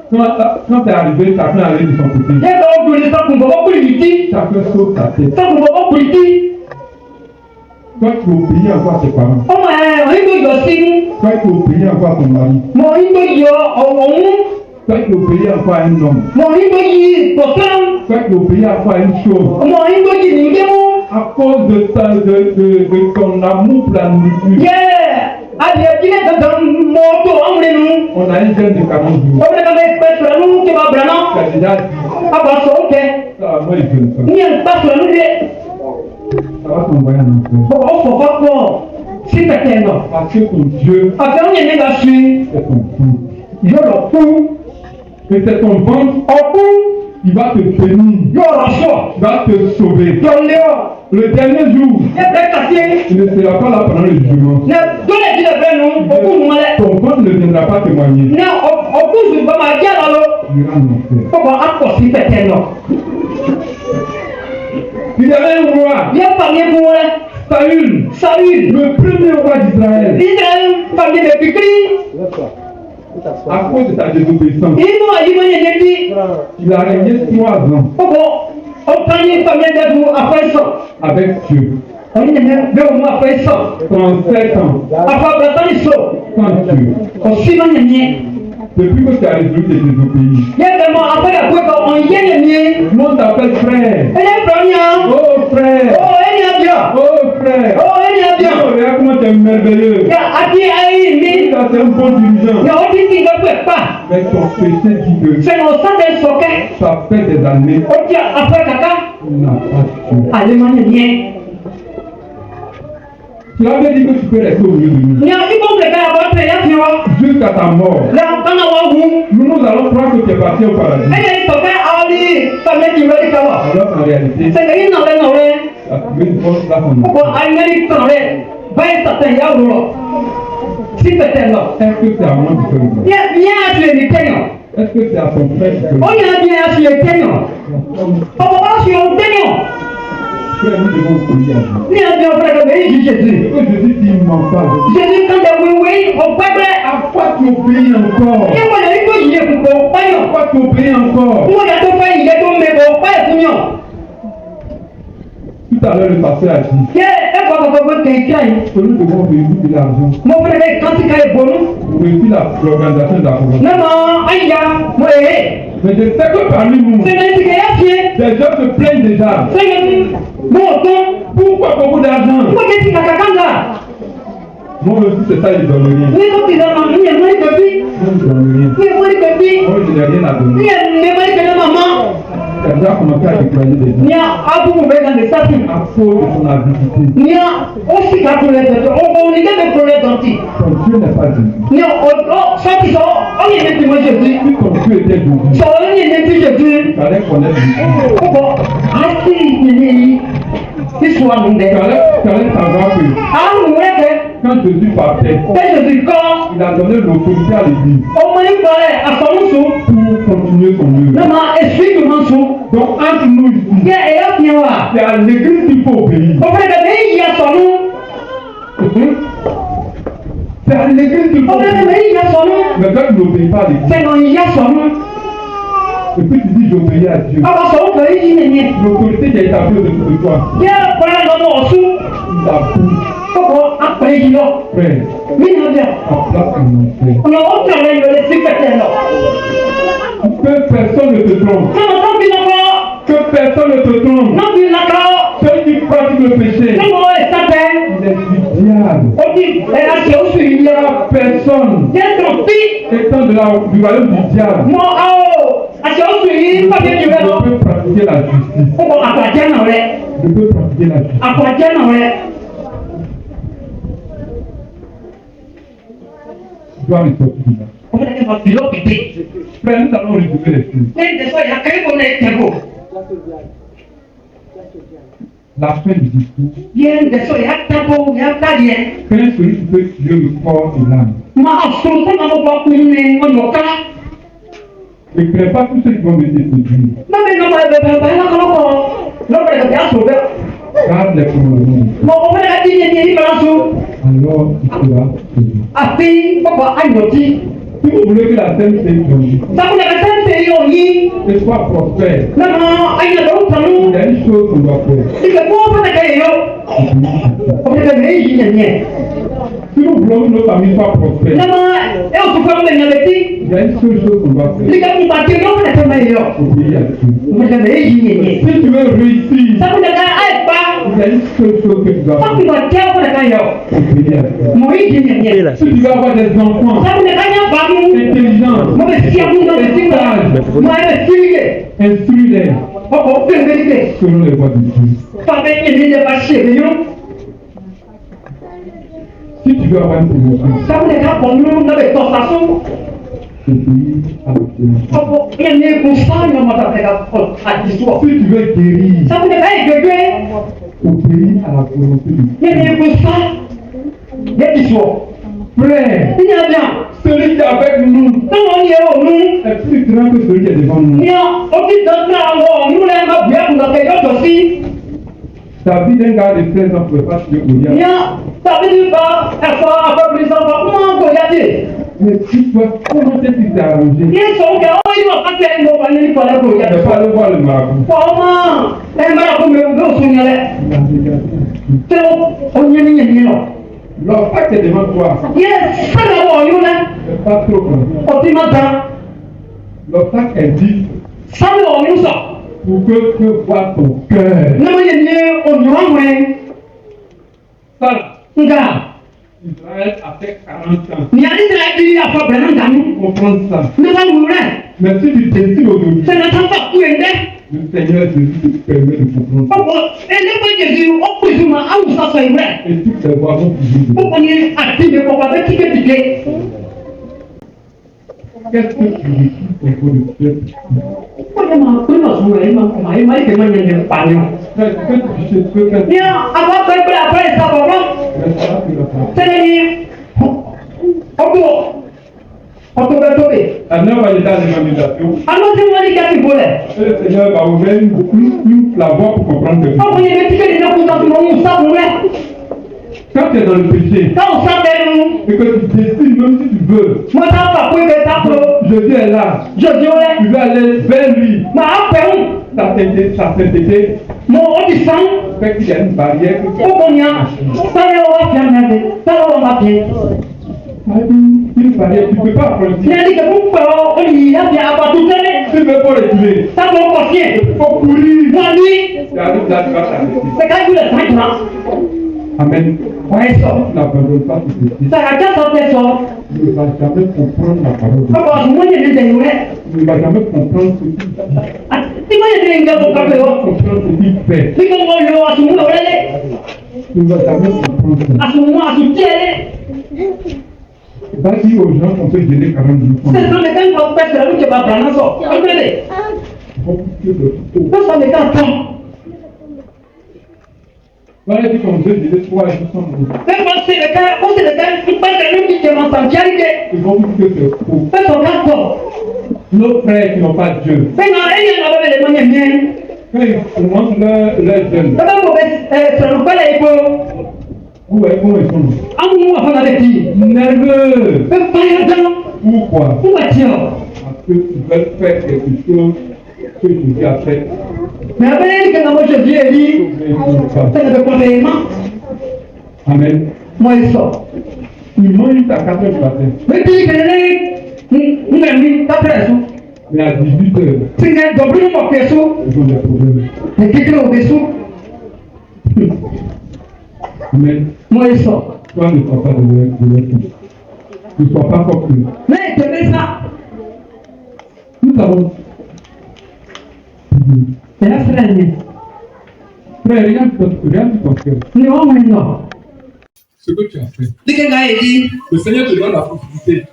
Quand tu es arrivé, chacun allait de son côté. Chacun sauve ta tête. Toi, tu obéis encore à tes parents. Toi, tu obéis encore à ton mari. Toi, tu obéis encore à un homme. Toi, tu obéis encore à une chose. À cause de ton amour pour la nourriture. Yeah. On a un jeune de 40 jours. Tu as déjà dit. Ça, moi, je ne pas. Ça va t'envoyer un enfant. Parce que ton Dieu, c'est ton fou. Et c'est ton ventre qui va te bénir. Qui va te sauver. Le dernier jour, tu ne seras pas là pendant le jugement. Ton ventre ne viendra pas témoigner. Tu iras en enfer. Il y avait un roi. Saül, le premier roi d'Israël. À cause de ta désobéissance, il a régné 3 ans avec Dieu. 37 ans sans Dieu. Depuis que tu as résolu de désobéir, on t'appelle frère. Oh frère. Oh frère. Regarde comment tu es merveilleux. Tu es un bon dirigeant. Mais ton péché dit que ça fait des années. On n'a pas Dieu. Tu avais dit que tu peux rester au milieu de nous. Jusqu'à ta mort. Nous allons croire que tu es parti au paradis. Alors en réalité, est-ce que c'est à moi de faire le est-ce que c'est à ton frère de faire frère, nous devons prier à Dieu. Que Jésus dit, il ne ment pas. À quoi tu obéis encore? À quoi tu obéis encore? Tout à l'heure, le pasteur a dit que nous devons réunir de l'argent pour réussir l'organisation de la convention. Mais je sais que parmi nous, des gens se plaignent déjà. Pourquoi beaucoup d'argent? Moi aussi, c'est ça, ils donnent rien. Moi, je ne donne rien. Moi, je n'ai rien à donner. Tu as déjà commencé à déclarer des gens. À cause de ton avidité. Ton Dieu n'est pas Jésus. Si ton Dieu était Jésus, tu allais connaître Jésus. Tu allais savoir que quand Jésus partait, il a donné l'autorité à l'Église pour continuer son œuvre. Donc entre nous ici, c'est à l'Église qu'il faut obéir. C'est à l'Église qu'il faut obéir. Mais quand tu n'obéis pas à l'Église, et puis tu dis j'obéis à Dieu, l'autorité qui est établie au-dessus de toi, il la pousse. Frère, en place en enfer. Que personne ne te trompe. Que personne ne te trompe. Celui qui pratique le péché, il est du diable. Il n'y a personne étant du royaume du diable. Je peux pratiquer la justice. Je peux pratiquer la justice. Je dois me sortir de là. Frère, nous allons résumer les choses. La fin du discours. Quand celui qui peut tuer le corps et l'âme. Ne crains pas tous ceux qui vont me séduire. Garde les commandements. Alors tu seras sauvé. Si vous voulez que la terre et soit prospère, il y a une chose qu'on doit faire. Si nous voulons que nos familles soient prospères, il y a une seule chose qu'on doit faire. Obéir à Dieu. Si tu veux réussir, il Il y a une seule chose que tu dois faire. Obéir à Dieu. Si tu veux avoir des enfants intelligents, instruis-les selon les voies de Dieu. Si tu veux avoir une promotion, obéis à Dieu. Si tu veux guérir, obéis à la volonté de Dieu. Frère, celui qui est avec nous est plus grand que celui qui est devant nous. David, un gars de 13 ans, ne pouvait pas tuer Goliath. Mais tu vois, comment est-ce qu'il s'est arrangé? Ne pas le voir le marabout. L'obstacle est devant toi. C'est pas trop grand. L'obstacle est dit pour que tu vois ton cœur. Ça, Israël a fait 40 ans. Comprendre ça. Mais si tu décides aujourd'hui, le Seigneur Jésus te permet de comprendre ça. Et toutes les voies vont bouger. Qu'est-ce que tu veux pour le peuple? La neuve va l'état de l'évangélisation. Et le Seigneur va ouvrir la voie pour comprendre que quand tu es dans le péché, et que tu décides, même si tu veux, Jésus est là, tu veux aller vers lui, sa sainteté, fait qu'il y a une barrière une barrière, tu ne peux pas affronter. Tu veux pas le tuer. Il faut courir. Tu arrives là, tu vas t'arrêter. Amen. Tu n'abandonnes pas tout ceci. Tu ne vas jamais comprendre la parole de Dieu. Tu ne vas jamais comprendre ce qu'il dit. Tu ne vas jamais comprendre ce qu'il fait. Tu ne vas jamais comprendre ça. Va dire aux gens qu'on peut donner 40 jours. Voilà, dit qu'on peut donner 3 jours sans nous. Ils vont dire que c'est faux. Nos frères qui n'ont pas Dieu, quand ils montrent leur jeune, où est-ce qu'ils sont nerveux. Pourquoi? Parce que tu veux faire quelque chose que Jésus a fait. Amen. Tu manges ta 4 heures du matin. Mais à 18 heures, ils ont des problèmes. Amen. Toi ne sois pas de leur fils. Ne sois pas comme eux. Nous avons. Frère, regarde ton cœur. Ce que tu as fait. Le Seigneur te donne la possibilité.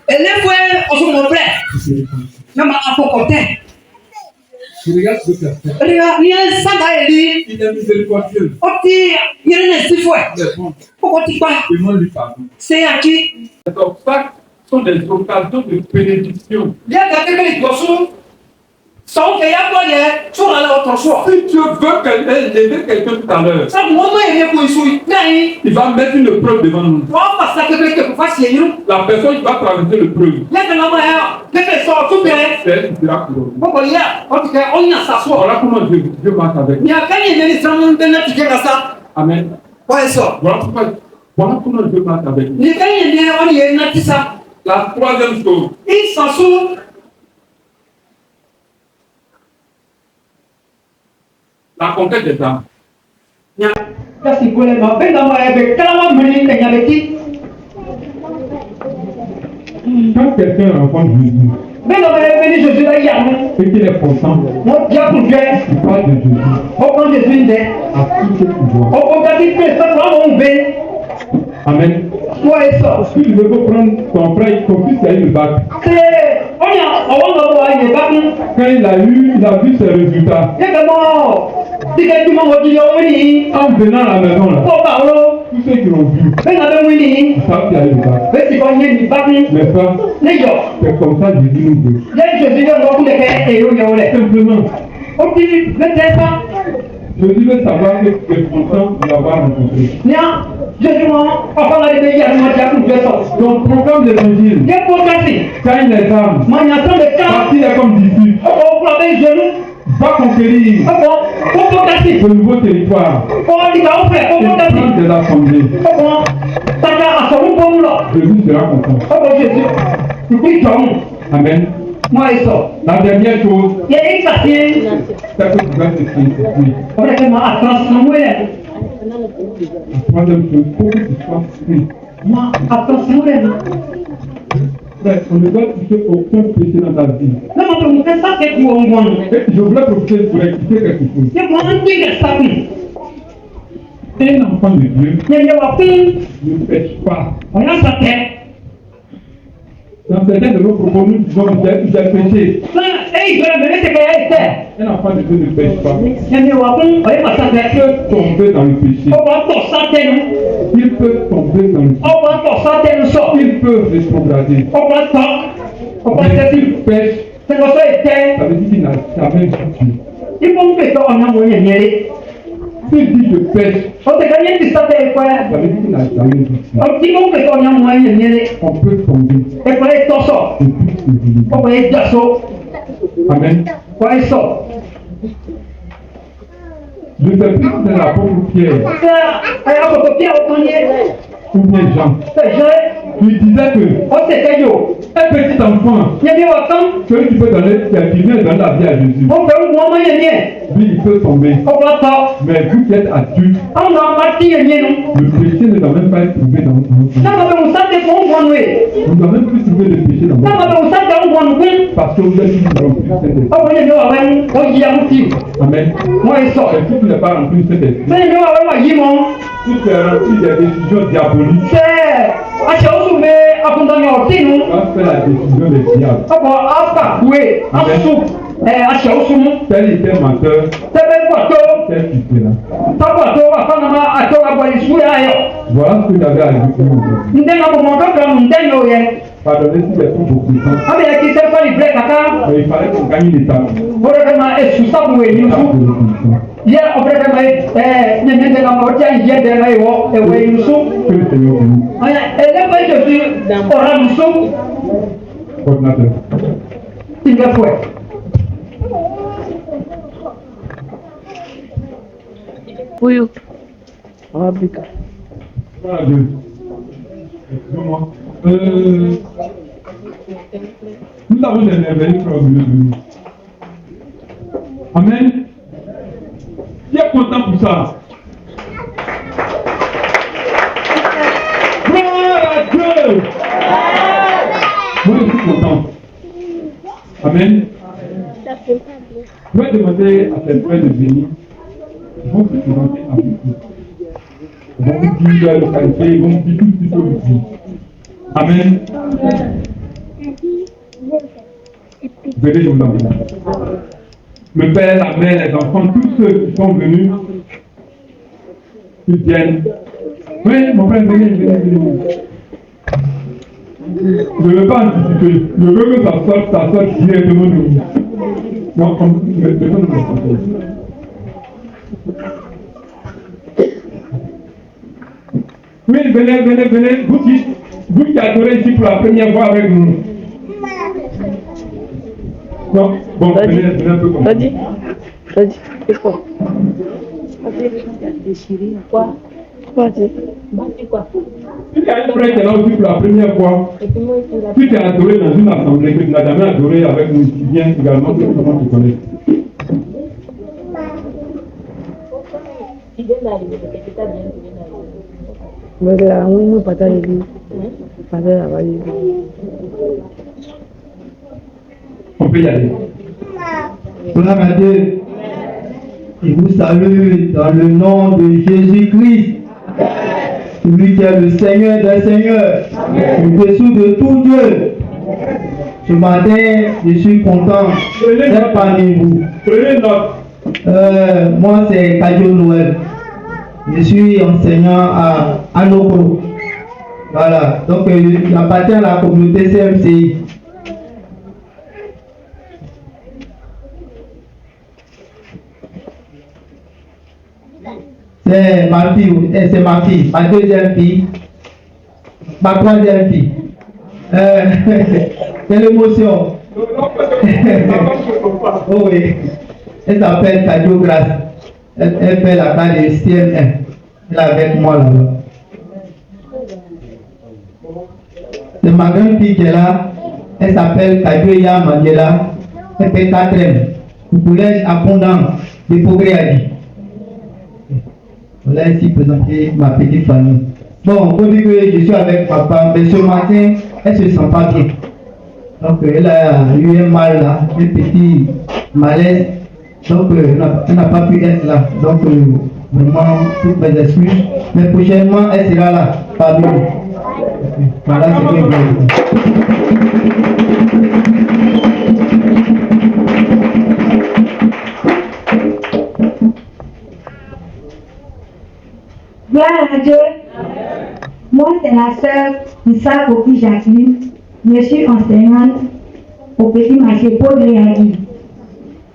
Tu regardes ce que tu as fait. Il est miséricordieux. Il est bon. Demande-lui pardon. Les obstacles sont des occasions de bénédiction. Si tu veux aider quelqu'un tout à l'heure, il va mettre une preuve devant nous. La personne qui va traverser le preuve, c'est un miracle. Voilà comment Dieu marche avec nous. Amen. Voilà comment Dieu marche avec nous. La troisième chose, la conquête des âmes. Quand quelqu'un rencontre Jésus et qu'il est content, il parle de Jésus à tout ce qu'il voit. Amen. Si tu veux prendre ton frère, ton fils qui a eu le bac, quand il a vu ses résultats, en venant à la maison, là, tous ceux qui l'ont vu, ils savent qu'il a eu le bac. N'est-ce pas? C'est comme ça que Jésus nous veut. Simplement. Jésus veut savoir que tu es content de l'avoir rencontré. Donc, proclame l'évangile. Gagne les âmes. Partis est comme disciples. Va conquérir de nouveaux territoires. Et prendre des assemblées. Jésus sera content. Amen. La dernière chose, c'est que tu vas te sanctifier. La troisième chose, faut que tu sois saint. On ne doit toucher aucun péché dans ta vie. Et je voulais profiter pour expliquer quelque chose. Un enfant de Dieu ne pêche pas. Dans certains de nos propos, nous disons j'ai péché. Un enfant de Dieu ne pêche pas. Il peut tomber dans le péché. Il peut tomber dans le péché. Il peut rétrograder. Mais s'il pêche, ça veut dire qu'il n'a jamais vécu. S'il dit je pêche, ça veut dire qu'il n'a jamais vécu. On peut tomber. Amen. Je ne sais plus si c'est l'apôtre Pierre ou bien Jean. Il disait que un petit enfant que tu peux donner, qui vient dans la vie à Jésus, lui il peut tomber. Mais vous qui êtes adulte, le péché ne doit même pas être trouvé dans votre vie. On ne doit même plus trouver de péché dans votre vie. Parce que vous êtes une remplie de Saint-Esprit. Amen. Et si tu n'es pas rempli de Saint-Esprit, si tu es rempli des décisions diaboliques, tu vas faire la décision des diables. Tel était menteur, tel qui était là. Voilà ce que j'avais à dire pour vous. Pardonnez si j'ai trop beaucoup de temps. Mais il fallait qu'on gagne l'étape. Que le Seigneur bénisse. Coordinateur. Oui. Africa. Voilà Dieu. Excusez-moi. Nous avons des merveilleux frères au milieu de nous. Amen. Qui est content pour ça? Gloire à Dieu. Moi je suis content. Amen. Je vais demander à tes frères de venir. Ils vont se présenter à vous. Ils vont vous dire la localité, ils vont vous dire tout ce qu'ils peuvent vous dire. Amen. Venez nous l'envoyer. Le père, la mère, les enfants, tous ceux qui sont venus, ils viennent. Oui, mon frère, venez. Je ne veux pas anticiper. Je veux que ça sorte directement de nous. Non, personne ne me Oui, venez. Vous qui adorez ici pour la première fois avec nous. Non, bon, venez un peu comme ça. Vas-y, c'est quoi? Quoi? Vas-y. Si tu as un frère qui est là aussi pour la première fois, si tu es adoré dans une assemblée, que tu n'as jamais adoré avec nous, tu viens également que tout le monde te connaît. Mais là, on ne peut pas y aller. On peut y aller. Gloire à Dieu. Et vous salue dans le nom de Jésus-Christ, celui qui est le Seigneur des Seigneurs, au-dessous de tout Dieu. Ce matin, je suis content d'être parmi vous. Prenez note. Moi, c'est Kadio Noël. Je suis enseignant à Nokoro. Voilà. Donc, j'appartiens à la communauté CMCI. C'est ma fille, ma deuxième fille, ma troisième fille. C'est l'émotion. Oh oui. Elle s'appelle Kadio Grace. Elle fait la classe de CM1. Elle est avec moi là-bas. C'est ma grande fille qui est là. Elle s'appelle Kadio Ya Mandela. Elle fait 4e. Au collège abondant de Pogréadi. Voilà ici présenter ma petite famille. Bon, on dit que je suis avec papa, mais ce matin, elle ne se sent pas bien. Donc, elle a eu un mal là, un petit malaise. Donc, elle n'a pas pu être là. Donc, vraiment, toutes mes excuses. Mais prochainement, elle sera là, parmi nous. Voilà ce que je veux dire. Gloire à Dieu. Moi, c'est la sœur Issa Kopi Jacqueline. Je suis enseignante au petit marché Paul Réagi.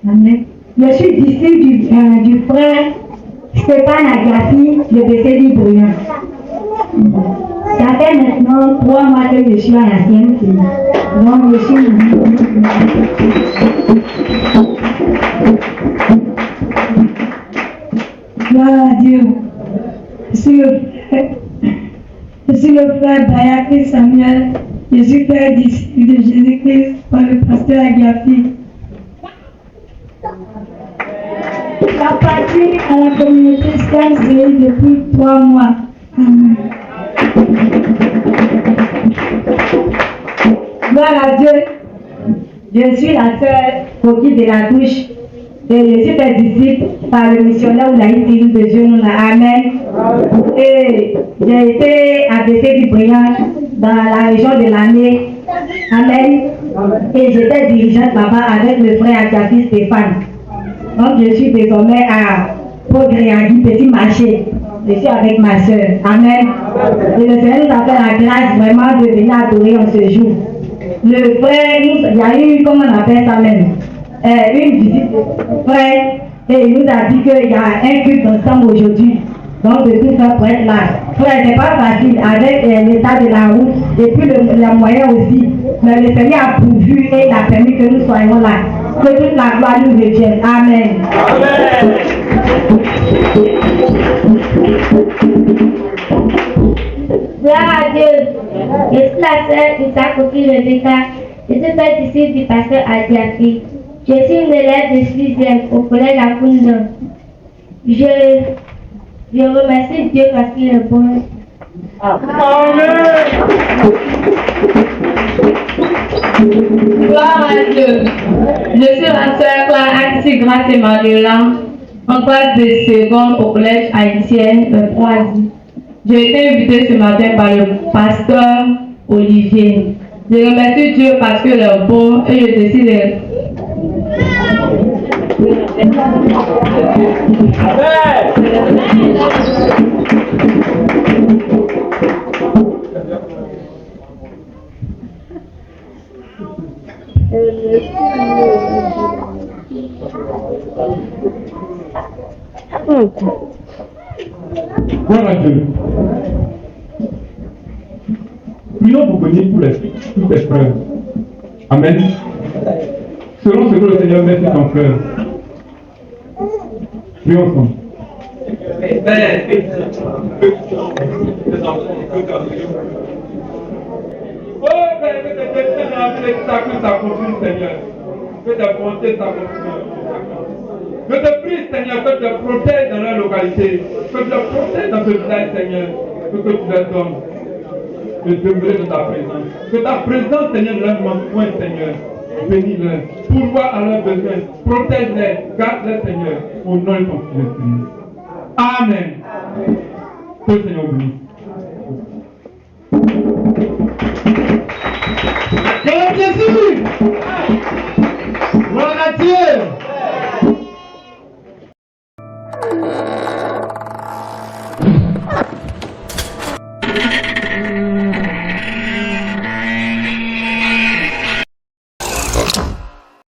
Amen. Je suis disciple du frère Stéphane Agafi de BC Libriand. Ça fait maintenant 3 mois que je suis à la CMC. Donc, je suis. Gloire à Dieu. Je suis le frère Bayaki Samuel. Je suis frère disciple de Jésus-Christ par le pasteur Agafi. J'appartiens à la communauté CMCI depuis 3 mois. Amen. Gloire à Dieu. Je suis la sœur Coquille de la Touche. Et je suis ta disciple par le missionnaire ou la Civil de Dieu. Amen. Et j'ai été à BC du Briand dans la région de l'année. Amen. Et j'étais dirigeante là-bas avec le frère Agafi Stéphane. Donc je suis désormais à Pogréadi, petit marché. Je suis avec ma soeur. Amen. Et le Seigneur nous a fait la grâce vraiment de venir adorer en ce jour. Le frère, il y a eu, comment on appelle ça même, une visite de frère, et il nous a dit qu'il y a un culte ensemble aujourd'hui. Donc de tout faire pour être là. Frère, c'est pas facile avec l'état de la route et puis les moyens aussi. Mais le Seigneur a pourvu et il a permis que nous soyons là. Que toute la gloire nous revienne. Amen. Amen. Gloire à Dieu. Je suis la sœur Issa Kopi Rebecca. Je suis faite ici du pasteur Adiafi. Je suis une élève de 6e au collège à Koundon. Je remercie Dieu parce qu'il est bon. Amen. Gloire à Dieu. Je suis la sœur Clara Axi Grace Emmanuela, en classe de seconde au collège haïtien de Croatie. J'ai été invitée ce matin par le pasteur Olivier. Je remercie Dieu parce qu'il est bon et je décide de... Gloire à Dieu. Prions pour venir tous les frères. Amen. Selon ce que le Seigneur met sur ton cœur. Prions ensemble. Oh, Père, que tes desseins avec les sacrifices s'accomplissent, Seigneur. Que ta volonté s'accomplisse. Je te prie, Seigneur, que tu les protèges dans leur localité, que tu les protèges dans ce village, Seigneur, que tu leur donnes de demeurer dans ta présence. Que ta présence, Seigneur, ne leur manque point, Seigneur. Bénis-les, pourvois à leurs besoins, protège-les, garde-les, Seigneur, au nom de ton Fils Jésus. Amen. Que le Seigneur bénisse. Que Jésus! Gloire à Dieu!